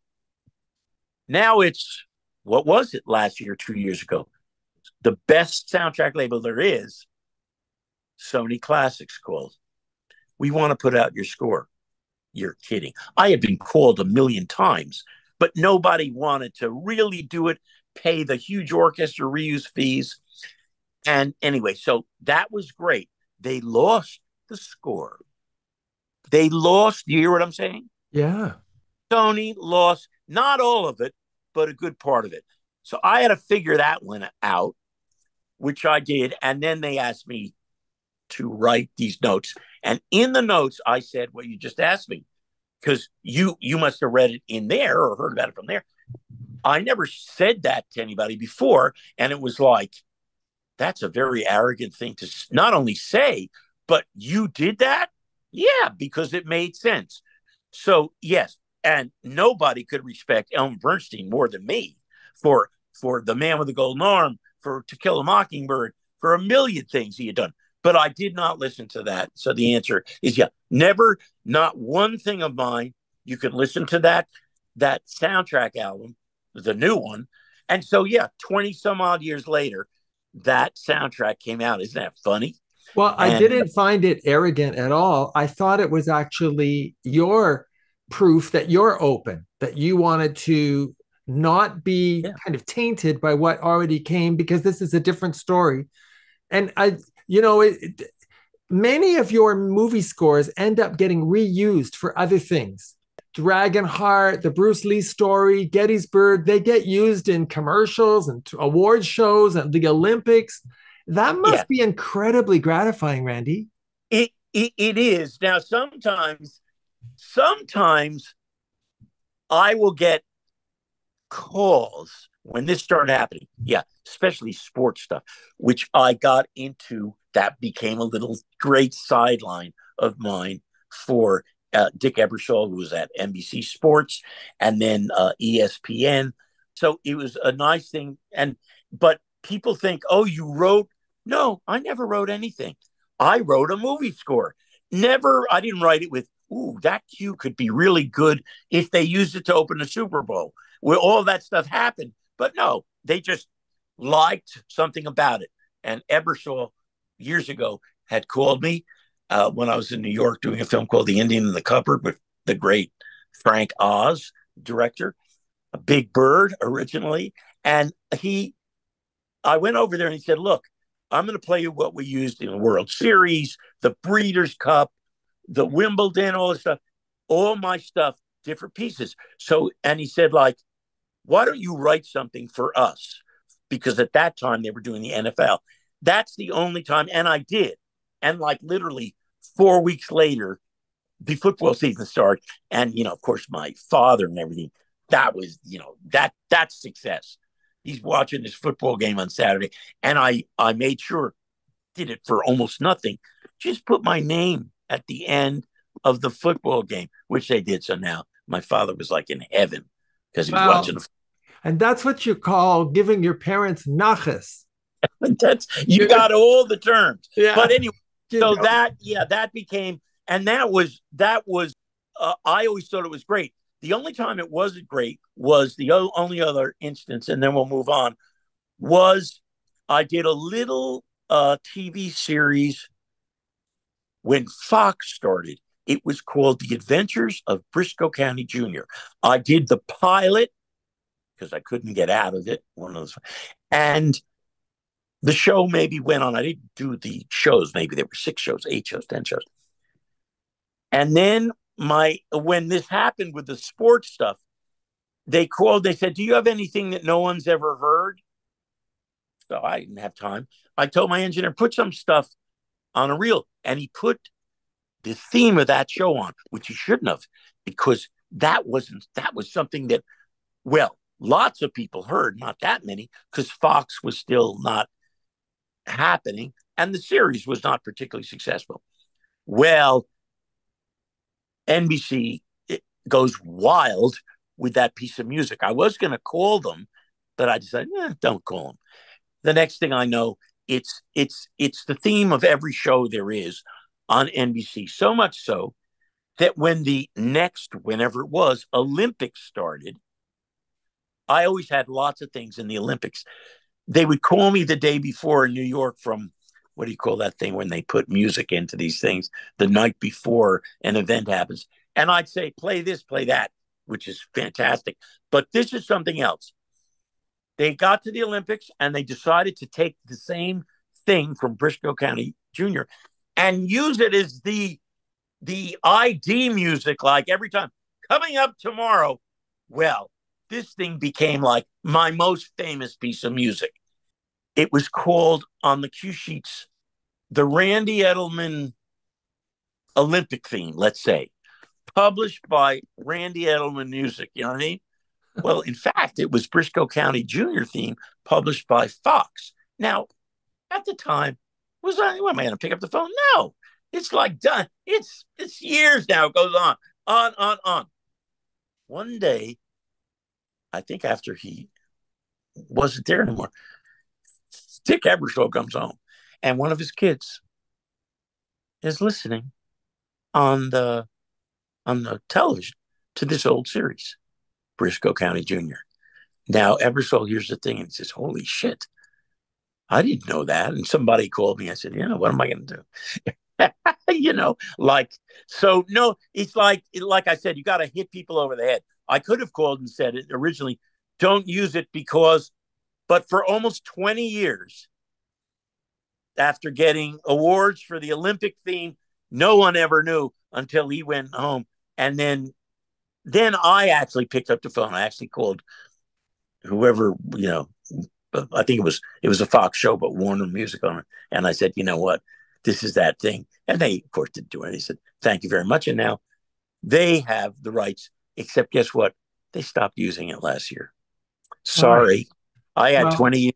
Now it's, what was it last year, 2 years ago? The best soundtrack label there is, Sony Classics called. We want to put out your score. You're kidding. I had been called a million times, but nobody wanted to really do it, pay the huge orchestra reuse fees. And anyway, so that was great. They lost the score. They lost, you hear what I'm saying? Yeah. Sony lost not all of it, but a good part of it. So I had to figure that one out, which I did. And then they asked me to write these notes. And in the notes, I said what you just asked me, because you must have read it in there or heard about it from there. I never said that to anybody before. And it was like, that's a very arrogant thing to not only say, but you did that? Yeah, because it made sense. So, yes, and nobody could respect Elmer Bernstein more than me for The Man with the Golden Arm, for To Kill a Mockingbird, for a million things he had done. But I did not listen to that. So the answer is yeah, never, not one thing of mine. You can listen to that soundtrack album, the new one. And so, yeah, 20 some odd years later, that soundtrack came out. Isn't that funny? Well, I And didn't find it arrogant at all. I thought it was actually your proof that you're open, that you wanted to not be yeah, kind of tainted by what already came, because this is a different story. And many of your movie scores end up getting reused for other things. Dragonheart, the Bruce Lee story, Gettysburg, they get used in commercials and award shows and the Olympics. That yeah, must be incredibly gratifying, Randy. it is. Now, sometimes I will get calls when this started happening. Yeah, especially sports stuff, which I got into. That became a little great sideline of mine for Dick Ebersol, who was at NBC Sports, and then ESPN. So it was a nice thing. But people think, oh, you wrote. No, I never wrote anything. I wrote a movie score. Never, I didn't write it with, ooh, that cue could be really good if they used it to open the Super Bowl, where all that stuff happened. But no, they just liked something about it. And Ebersol, years ago, had called me when I was in New York doing a film called The Indian in the Cupboard with the great Frank Oz, director, a Big Bird originally. And I went over there and he said, look, I'm going to play you what we used in the World Series, the Breeders' Cup, the Wimbledon, all this stuff, all my stuff, different pieces. So, and he said, like, why don't you write something for us? Because at that time they were doing the NFL. That's the only time. And I did. And like literally 4 weeks later, the football season started. And, of course, my father and everything, that was, that's success. He's watching this football game on Saturday. And I made sure, did it for almost nothing. Just put my name at the end of the football game, which they did. So now my father was like in heaven because he was Wow. watching. And that's what you call giving your parents nachas. That's, you got all the terms. But Yeah. anyway, so that became, and that was I always thought it was great. The only time it wasn't great was the only other instance, and then we'll move on, was I did a little TV series when Fox started. It was called The Adventures of Briscoe County Jr. I did the pilot because I couldn't get out of it. One of those, and the show maybe went on. I didn't do the shows. Maybe there were 6 shows, 8 shows, 10 shows. And then when this happened with the sports stuff, they called. They said, "Do you have anything that no one's ever heard?" So I didn't have time. I told my engineer, put some stuff on a reel, and he put the theme of that show on, which he shouldn't have, because that was something that, well, lots of people heard, not that many, because Fox was still not happening, and the series was not particularly successful. Well, NBC goes wild with that piece of music. I was going to call them, but I decided, don't call them. The next thing I know, it's the theme of every show there is on NBC. So much so that when the next, whenever it was, Olympics started, I always had lots of things in the Olympics. They would call me the day before in New York from, what do you call that thing when they put music into these things the night before an event happens? And I'd say, play this, play that, which is fantastic. But this is something else. They got to the Olympics and they decided to take the same thing from Briscoe County Junior and use it as the ID music, like every time coming up tomorrow. Well, this thing became like my most famous piece of music. It was called on the cue sheets, the Randy Edelman Olympic theme, let's say, published by Randy Edelman Music. You know what I mean? Well, in fact, it was Briscoe County Junior theme published by Fox. Now, at the time, what am I going to pick up the phone? No, it's like done. It's years now. It goes on. One day, I think after he wasn't there anymore, Dick Ebersol comes home, and one of his kids is listening on the television to this old series, Briscoe County Junior. Now, Ebersol hears the thing and he says, "Holy shit, I didn't know that." And somebody called me. I said, what am I going to do? So no, it's like I said, you got to hit people over the head. I could have called and said it originally, don't use it but for almost 20 years, after getting awards for the Olympic theme, no one ever knew until he went home. And then I actually picked up the phone. I actually called whoever, I think it was a Fox show, but Warner Music on it. And I said, you know what? This is that thing. And they, of course, didn't do it. They said, thank you very much. And now they have the rights, except guess what? They stopped using it last year. Sorry. Right. I had 20 years.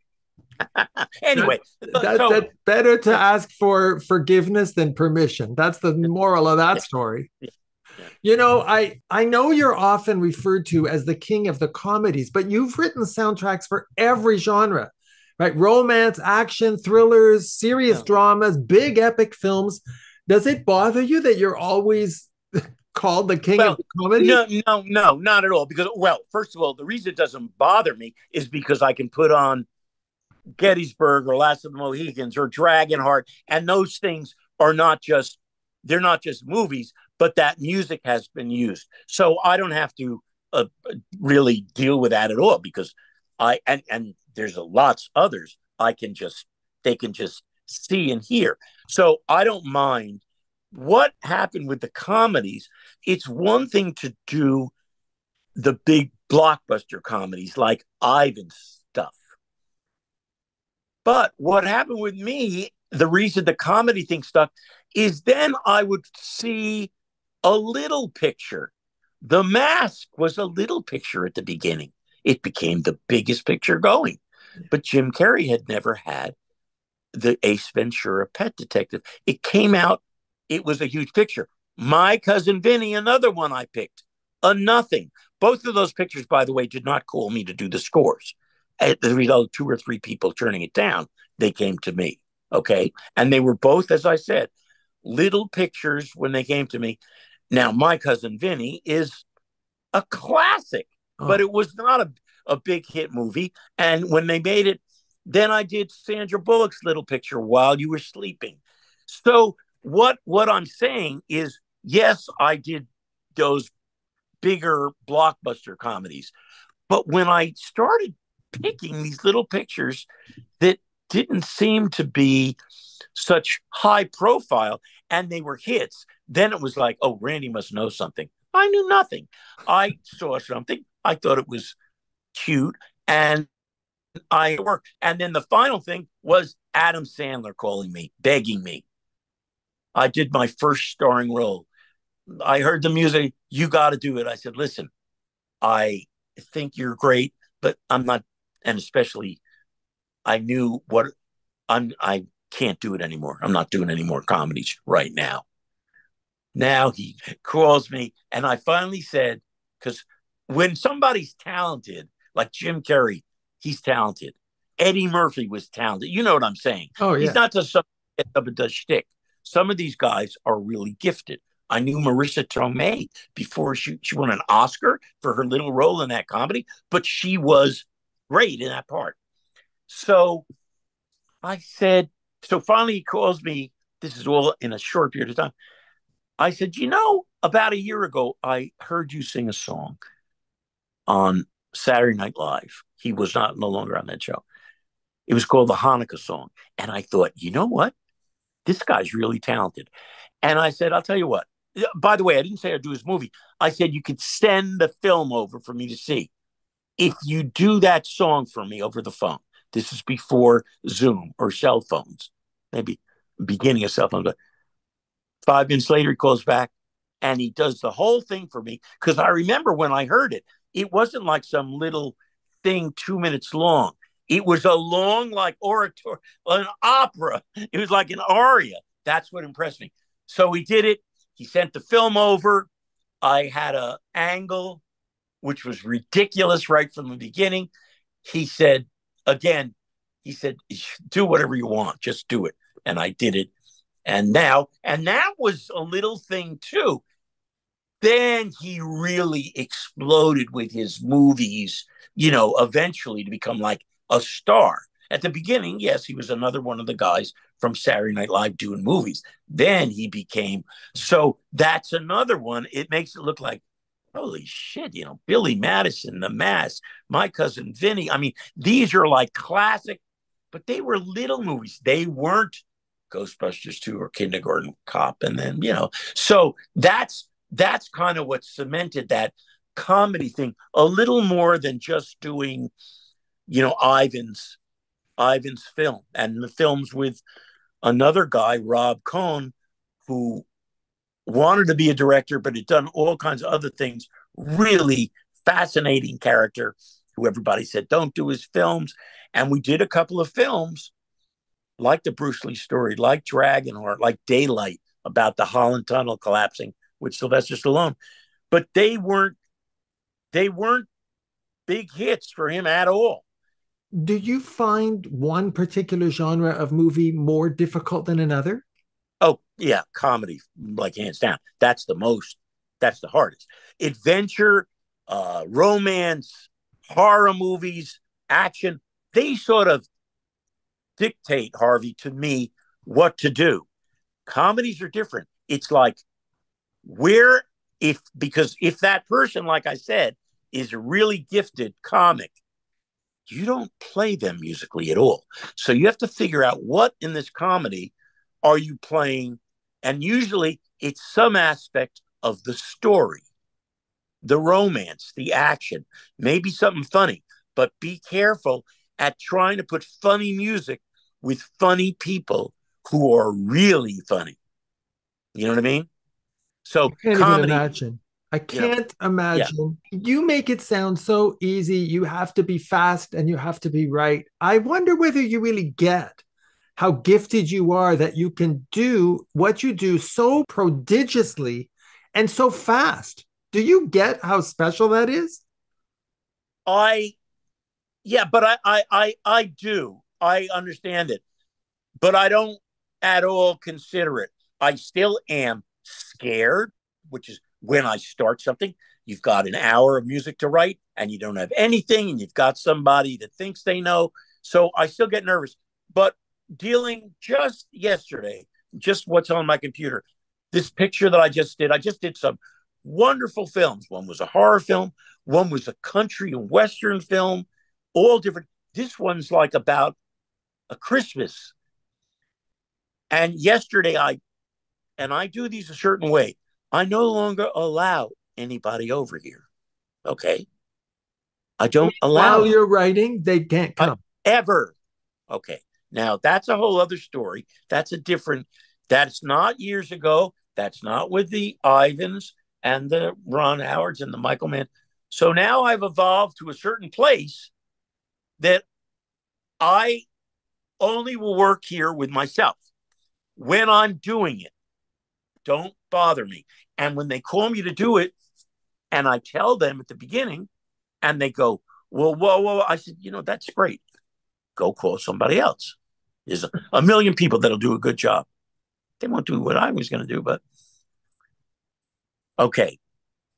Anyway. That's better to ask for forgiveness than permission. That's the moral of that story. Yeah. I know you're often referred to as the king of the comedies, but you've written soundtracks for every genre, right? Romance, action, thrillers, serious dramas, big epic films. Does it bother you that you're always called the king of the comedy? No, not at all. Because, first of all, the reason it doesn't bother me is because I can put on Gettysburg or Last of the Mohicans or Dragonheart, and those things are they're not just movies, but that music has been used. So I don't have to really deal with that at all, because and there's lots others they can just see and hear. So I don't mind what happened with the comedies. It's one thing to do the big blockbuster comedies like Ivan stuff. But what happened with me, the reason the comedy thing stuck, is then I would see a little picture. The Mask was a little picture at the beginning. It became the biggest picture going. But Jim Carrey had never had the Ace Ventura Pet Detective. It came out, it was a huge picture. My Cousin Vinny, another one I picked, a nothing. Both of those pictures, by the way, did not call me to do the scores. As a result of 2 or 3 people turning it down, they came to me. Okay. And they were both, as I said, little pictures when they came to me. Now, My Cousin Vinny is a classic, but it was not a big hit movie. And when they made it, then I did Sandra Bullock's little picture, While You Were Sleeping. So what I'm saying is, yes, I did those bigger blockbuster comedies. But when I started picking these little pictures that didn't seem to be such high profile and they were hits, then it was like, oh, Randy must know something. I knew nothing. I saw something. I thought it was cute, and I worked. And then the final thing was Adam Sandler calling me, begging me. I did my first starring role. I heard the music. You got to do it. I said, listen, I think you're great, but I'm not. And especially, I knew I can't do it anymore. I'm not doing any more comedies right now. Now he calls me, and I finally said, because when somebody's talented, like Jim Carrey, he's talented. Eddie Murphy was talented. You know what I'm saying? Oh, yeah. He's not just somebody that does shtick. Some of these guys are really gifted. I knew Marissa Tomei before she won an Oscar for her little role in that comedy, but she was great in that part. So I said, so finally he calls me. This is all in a short period of time. I said, about a year ago, I heard you sing a song on Saturday Night Live. He was no longer on that show. It was called the Hanukkah song. And I thought, you know what? This guy's really talented. And I said, I'll tell you what. By the way, I didn't say I'd do his movie. I said, you could send the film over for me to see. If you do that song for me over the phone, this is before Zoom or cell phones, maybe beginning of cell phones. But 5 minutes later, he calls back and he does the whole thing for me. Because I remember when I heard it, it wasn't like some little thing 2 minutes long. It was a long, like oratory, an opera. It was like an aria. That's what impressed me. So he did it. He sent the film over. I had an angle, which was ridiculous right from the beginning. He said, do whatever you want. Just do it. And I did it. And that was a little thing too. Then he really exploded with his movies, eventually to become like a star. At the beginning, yes, he was another one of the guys from Saturday Night Live doing movies. Then he became, so that's another one. It makes it look like, holy shit, Billy Madison, The Mask, My Cousin Vinny. I mean, these are like classic, but they were little movies. They weren't Ghostbusters 2 or Kindergarten Cop. And then, so that's kind of what cemented that comedy thing a little more than just doing, Ivan's film and the films with another guy, Rob Cohn, who wanted to be a director, but had done all kinds of other things. Really fascinating character who everybody said, don't do his films. And we did a couple of films like the Bruce Lee story, like Dragonheart, like Daylight, about the Holland Tunnel collapsing with Sylvester Stallone. But they weren't big hits for him at all. Do you find one particular genre of movie more difficult than another? Oh, yeah, comedy, like hands down. That's the hardest. Adventure, romance, horror movies, action, they sort of dictate, Harvey, to me what to do. Comedies are different. It's like because if that person, like I said, is a really gifted comic, you don't play them musically at all. So you have to figure out what in this comedy are you playing? And usually it's some aspect of the story, the romance, the action, maybe something funny, but be careful at trying to put funny music with funny people who are really funny. You know what I mean? So I can't comedy, even imagine. I can't imagine. Yeah. You make it sound so easy. You have to be fast and you have to be right. I wonder whether you really get how gifted you are that you can do what you do so prodigiously and so fast. Do you get how special that is? But I do. I understand it, but I don't at all consider it. I still am scared, which is when I start something. You've got an hour of music to write and you don't have anything, and you've got somebody that thinks they know. So I still get nervous. But dealing just yesterday, just what's on my computer, this picture that I just did some wonderful films. One was a horror film, one was a country and Western film, all different. This one's like about a Christmas. And yesterday I do these a certain way. I no longer allow anybody over here. Okay. I don't allow. While you're writing, they can't come. Ever. Okay. Now that's a whole other story. That's not years ago. That's not with the Ivans and the Ron Howards and the Michael Mann. So now I've evolved to a certain place that I only will work here with myself. When I'm doing it, don't bother me. And when they call me to do it, and I tell them at the beginning, and they go, well, whoa. I said, that's great. Go call somebody else. There's a million people that'll do a good job. They won't do what I was going to do, but Okay.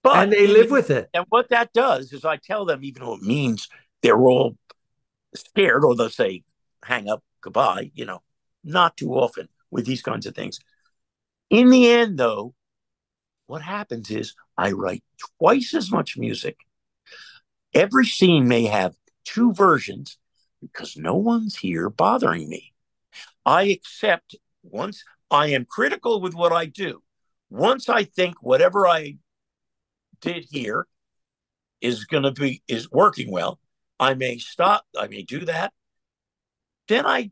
And But they live with it. and what that does is I tell them, even though it means they're all scared, or they'll say, hang up, goodbye, not too often with these kinds of things. In the end, though, what happens is I write twice as much music. Every scene may have two versions because no one's here bothering me. I accept once I am critical with what I do. Once I think whatever I did here is working well, I may stop, I may do that. Then I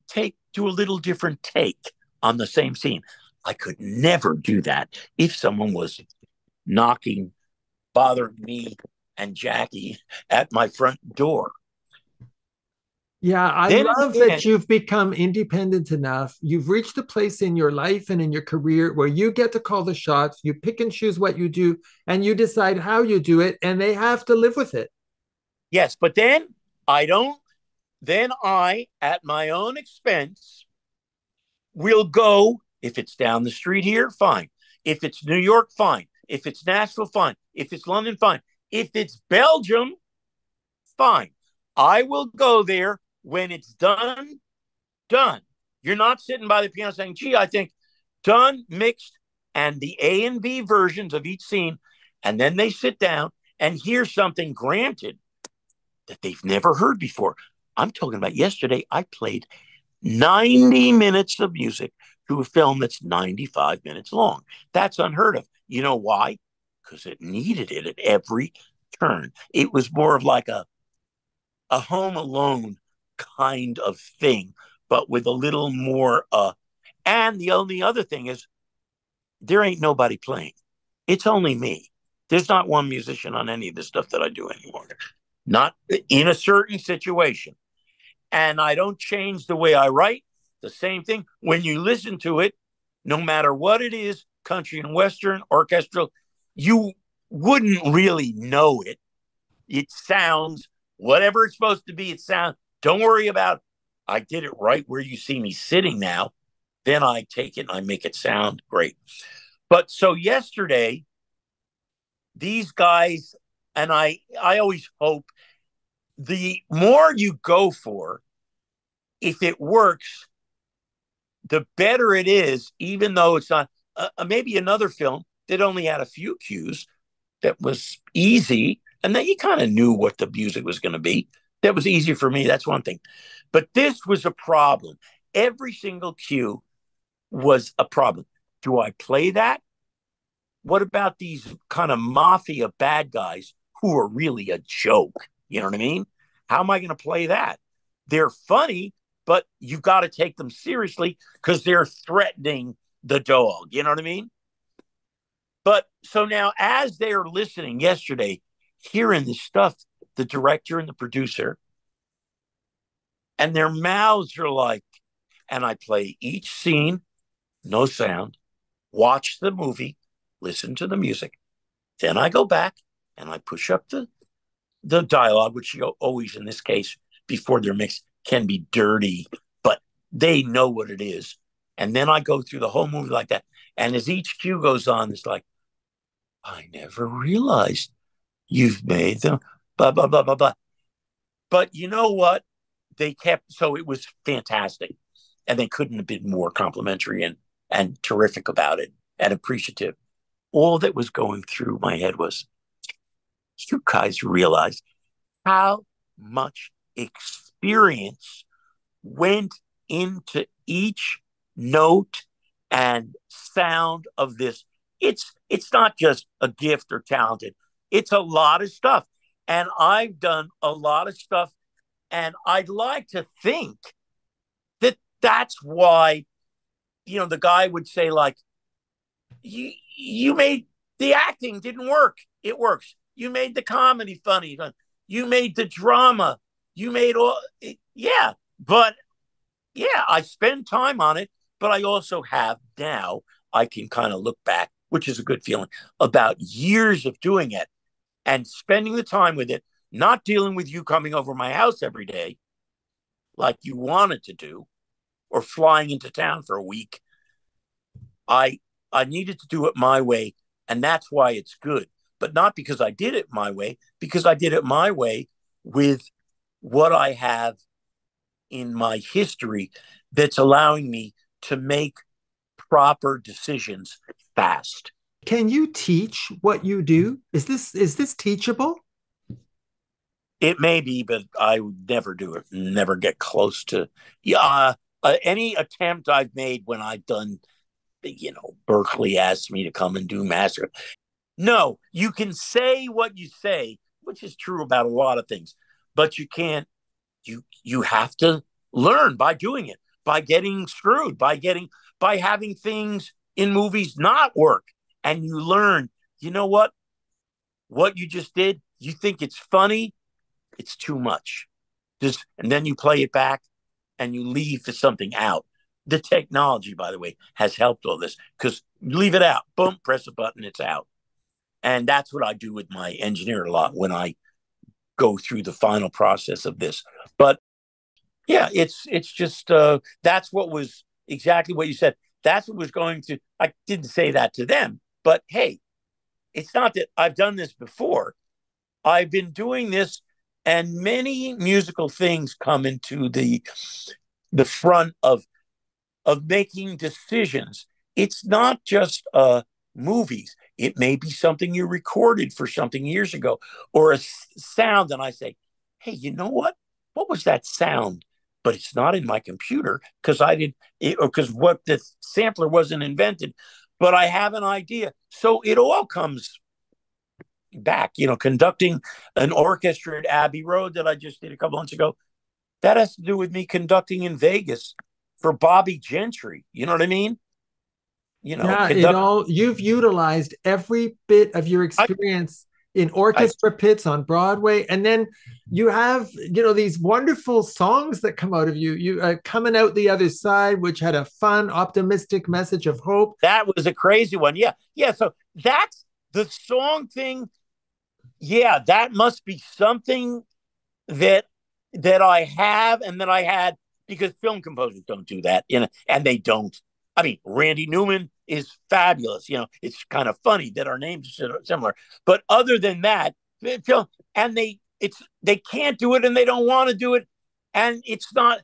do a little different take on the same scene. I could never do that if someone was knocking, bothering me and Jackie at my front door. Yeah, I Then love that you've become independent enough. You've reached a place in your life and in your career where you get to call the shots. You pick and choose what you do, and you decide how you do it, and they have to live with it. yes, but then I don't, then I, at my own expense, will go. If it's down the street here, fine. If it's New York, fine. If it's Nashville, fine. If it's London, fine. If it's Belgium, fine. I will go there when it's done, done. You're not sitting by the piano saying, gee, I think done, mixed, and the A and B versions of each scene. And then they sit down and hear something, granted, that they've never heard before. I'm talking about yesterday, I played 90 minutes of music to a film that's 95 minutes long. That's unheard of. You know why? Because it needed it at every turn. It was more of like a Home Alone kind of thing, but with a little more. And the only other thing is, there ain't nobody playing. It's only me. There's not one musician on any of the stuff that I do anymore. Not in a certain situation. And I don't change the way I write. The same thing. When you listen to it, no matter what it is, country and western, orchestral, you wouldn't really know it. It sounds whatever it's supposed to be. It sounds. Don't worry about. I did it right where you see me sitting now. Then I take it and I make it sound great. But so yesterday, these guys, and I always hope the more you go for, if it works, the better it is, even though it's not. Maybe another film that only had a few cues that was easy, and then you kind of knew what the music was going to be. That was easy for me. That's one thing. But this was a problem. Every single cue was a problem. Do I play that? What about these kind of mafia bad guys who are really a joke? You know what I mean? How am I going to play that? They're funny, but you got to take them seriously because they're threatening the dog. You know what I mean? But so now, as they are listening yesterday, hearing this stuff, the director and the producer, and their mouths are like, and I play each scene, no sound, watch the movie, listen to the music. Then I go back and I push up the dialogue, which you always, in this case, before they're mixed, can be dirty, but they know what it is. And then I go through the whole movie like that. And as each cue goes on, it's like, I never realized you've made them, blah, blah, blah, blah, blah. But you know what? They kept, so it was fantastic. And they couldn't have been more complimentary and terrific about it and appreciative. All that was going through my head was, you guys realize how much experience went into each note and sound of this. It's not just a gift or talented. It's a lot of stuff. And I've done a lot of stuff. And I'd like to think that that's why, the guy would say, like, you made the acting didn't work. It works. You made the comedy funny. You made the drama. You made all, yeah. But yeah, I spend time on it, but I also have now, I can kind of look back, which is a good feeling, about years of doing it and spending the time with it, not dealing with you coming over my house every day like you wanted to do, or flying into town for a week. I needed to do it my way And that's why it's good. But not because I did it my way, because I did it my way with what I have in my history that's allowing me to make proper decisions fast. Can you teach what you do? Is this teachable? It may be, but I would never do it. Never get close to. Any attempt I've made when I've done, Berkeley asked me to come and do master. No, you can say what you say, which is true about a lot of things, but you can't. You have to learn by doing it, by getting screwed, by having things in movies not work, and you learn. You know what you just did? You think it's funny? It's too much. And then you play it back and you leave something out. The technology, by the way, has helped all this because you leave it out, boom, press a button, it's out. And that's what I do with my engineer a lot when I go through the final process of this. But yeah, it's just that's what was exactly what you said. That's what was going to. I didn't say that to them, but hey, it's not that I've done this before. I've been doing this, and many musical things come into the front of making decisions. It's not just movies. It may be something you recorded for something years ago, or a sound, and I say, "Hey, you know what? What was that sound?" But it's not in my computer because because what the sampler wasn't invented. But I have an idea, so it all comes back. Conducting an orchestra at Abbey Road that I just did a couple months ago. That has to do with me conducting in Vegas for Bobby Gentry. You know what I mean? Yeah, you've utilized every bit of your experience in orchestra pits on Broadway, and then you have these wonderful songs that come out of you coming out the other side, which had a fun, optimistic message of hope. That was a crazy one. Yeah. So that's the song thing. Yeah, that must be something that I have and that I had, because film composers don't do that, and they don't. I mean, Randy Newman is fabulous. It's kind of funny that our names are similar. But other than that, and they can't do it and they don't want to do it. And it's not,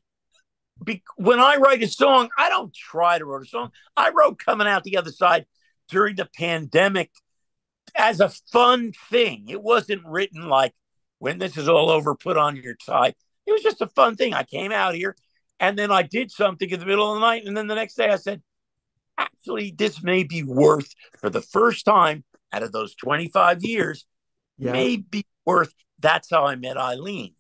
when I write a song, I don't try to write a song. I wrote Coming Out the Other Side during the pandemic as a fun thing. It wasn't written like, when this is all over, put on your tie. It was just a fun thing. I came out here, and then I did something in the middle of the night. And then the next day I said, actually, this may be worth, for the first time out of those 25 years, may be worth. That's how I met Eileen,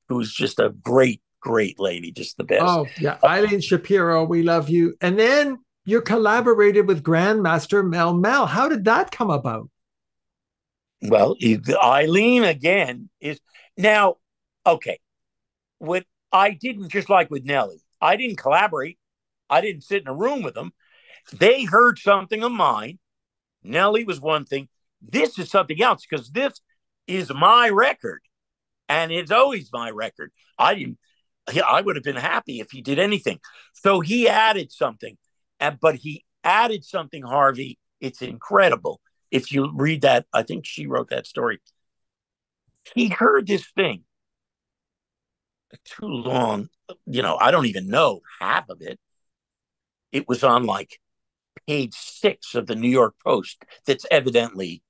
who's just a great, great lady, just the best. Oh, yeah. Eileen Shapiro, we love you. And then you collaborated with Grandmaster Mel Mel. How did that come about? Well, Eileen, again, is now, okay. What I didn't, just like with Nelly, I didn't collaborate. I didn't sit in a room with them. They heard something of mine. Nelly was one thing. This is something else, because this is my record, and it's always my record. I would have been happy if he did anything. So he added something, but he added something, Harvey. It's incredible. If you read that, I think she wrote that story. He heard this thing too long. I don't even know half of it. It was on like page 6 of the New York Post. That's evidently,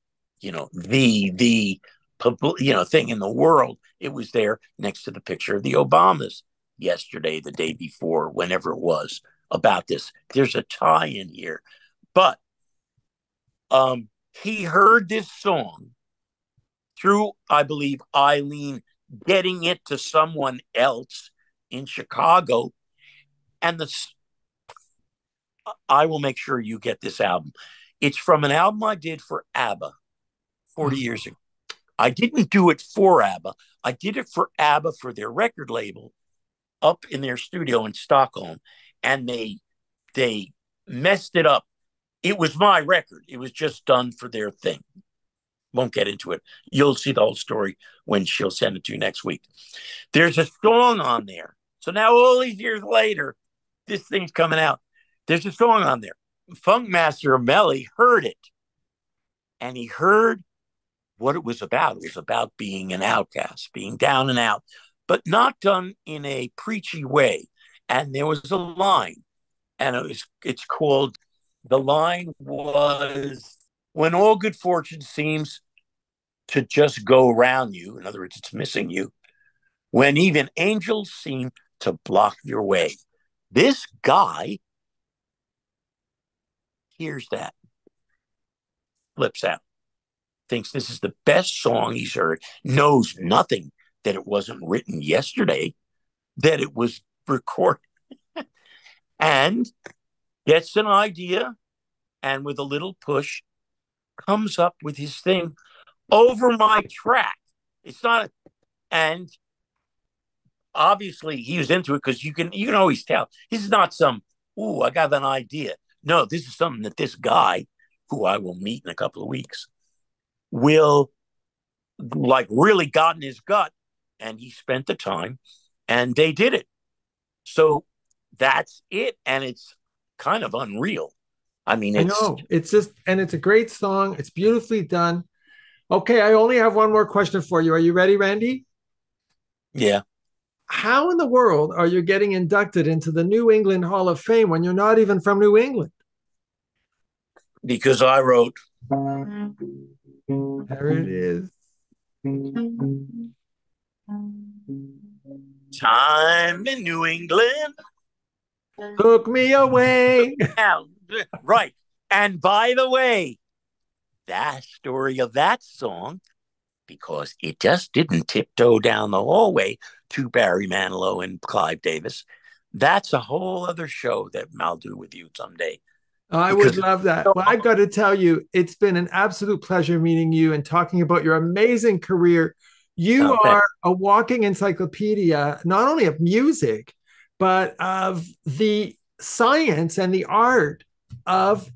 the thing in the world. It was there next to the picture of the Obamas yesterday, the day before, whenever it was, about this. There's a tie in here. But he heard this song through, I believe, Eileen getting it to someone else in Chicago. And I will make sure you get this album. It's from an album I did for ABBA 40 years ago. I didn't do it for ABBA. I did it for ABBA for their record label up in their studio in Stockholm. And they messed it up. It was my record. It was just done for their thing. Won't get into it. You'll see the whole story when she'll send it to you next week. There's a song on there. So now all these years later, this thing's coming out. There's a song on there. Funkmaster Melly heard it. and he heard what it was about. It was about being an outcast, being down and out, but not done in a preachy way. And there was a line, and it's called, the line was, when all good fortune seems to just go around you, in other words, it's missing you, when even angels seem to block your way. This guy hears that, flips out, thinks this is the best song he's heard, knows nothing that it wasn't written yesterday, that it was recorded, and gets an idea, and with a little push, comes up with his thing over my track. It's not, and obviously he was into it, because you can always tell this is not some, ooh, I got an idea. No, this is something that this guy, who I will meet in a couple of weeks, will like really got in his gut, and he spent the time, and they did it. So that's it, and it's kind of unreal. I mean, I know. It's just, and it's a great song. It's beautifully done. Okay, I only have one more question for you. Are you ready, Randy? Yeah. How in the world are you getting inducted into the New England Hall of Fame when you're not even from New England? Because I wrote. There it is. Time in New England Took me away. Now, right. And by the way, that story of that song, because it just didn't tiptoe down the hallway to Barry Manilow and Clive Davis, that's a whole other show that I'll do with you someday. I would love that. Well, I got to tell you, it's been an absolute pleasure meeting you and talking about your amazing career. You are a walking encyclopedia, not only of music, but of the science and the art of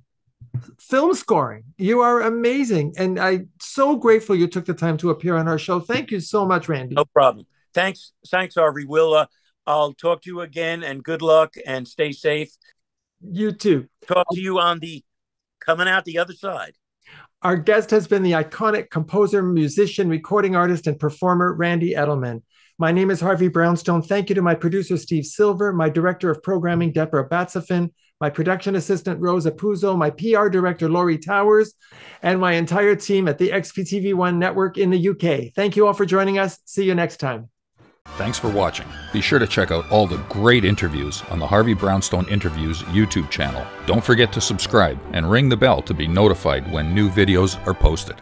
film scoring. You are amazing. And I'm so grateful you took the time to appear on our show. Thank you so much, Randy. No problem. Thanks, Harvey. I'll talk to you again, and good luck, and stay safe. You too. Talk to you on the coming out the other side. Our guest has been the iconic composer, musician, recording artist, and performer, Randy Edelman. My name is Harvey Brownstone. Thank you to my producer, Steve Silver, my director of programming, Deborah Batsafin, my production assistant, Rosa Puzo, my PR director, Laurie Towers, and my entire team at the XPTV1 network in the UK. Thank you all for joining us. See you next time. Thanks for watching. Be sure to check out all the great interviews on the Harvey Brownstone Interviews YouTube channel. Don't forget to subscribe and ring the bell to be notified when new videos are posted.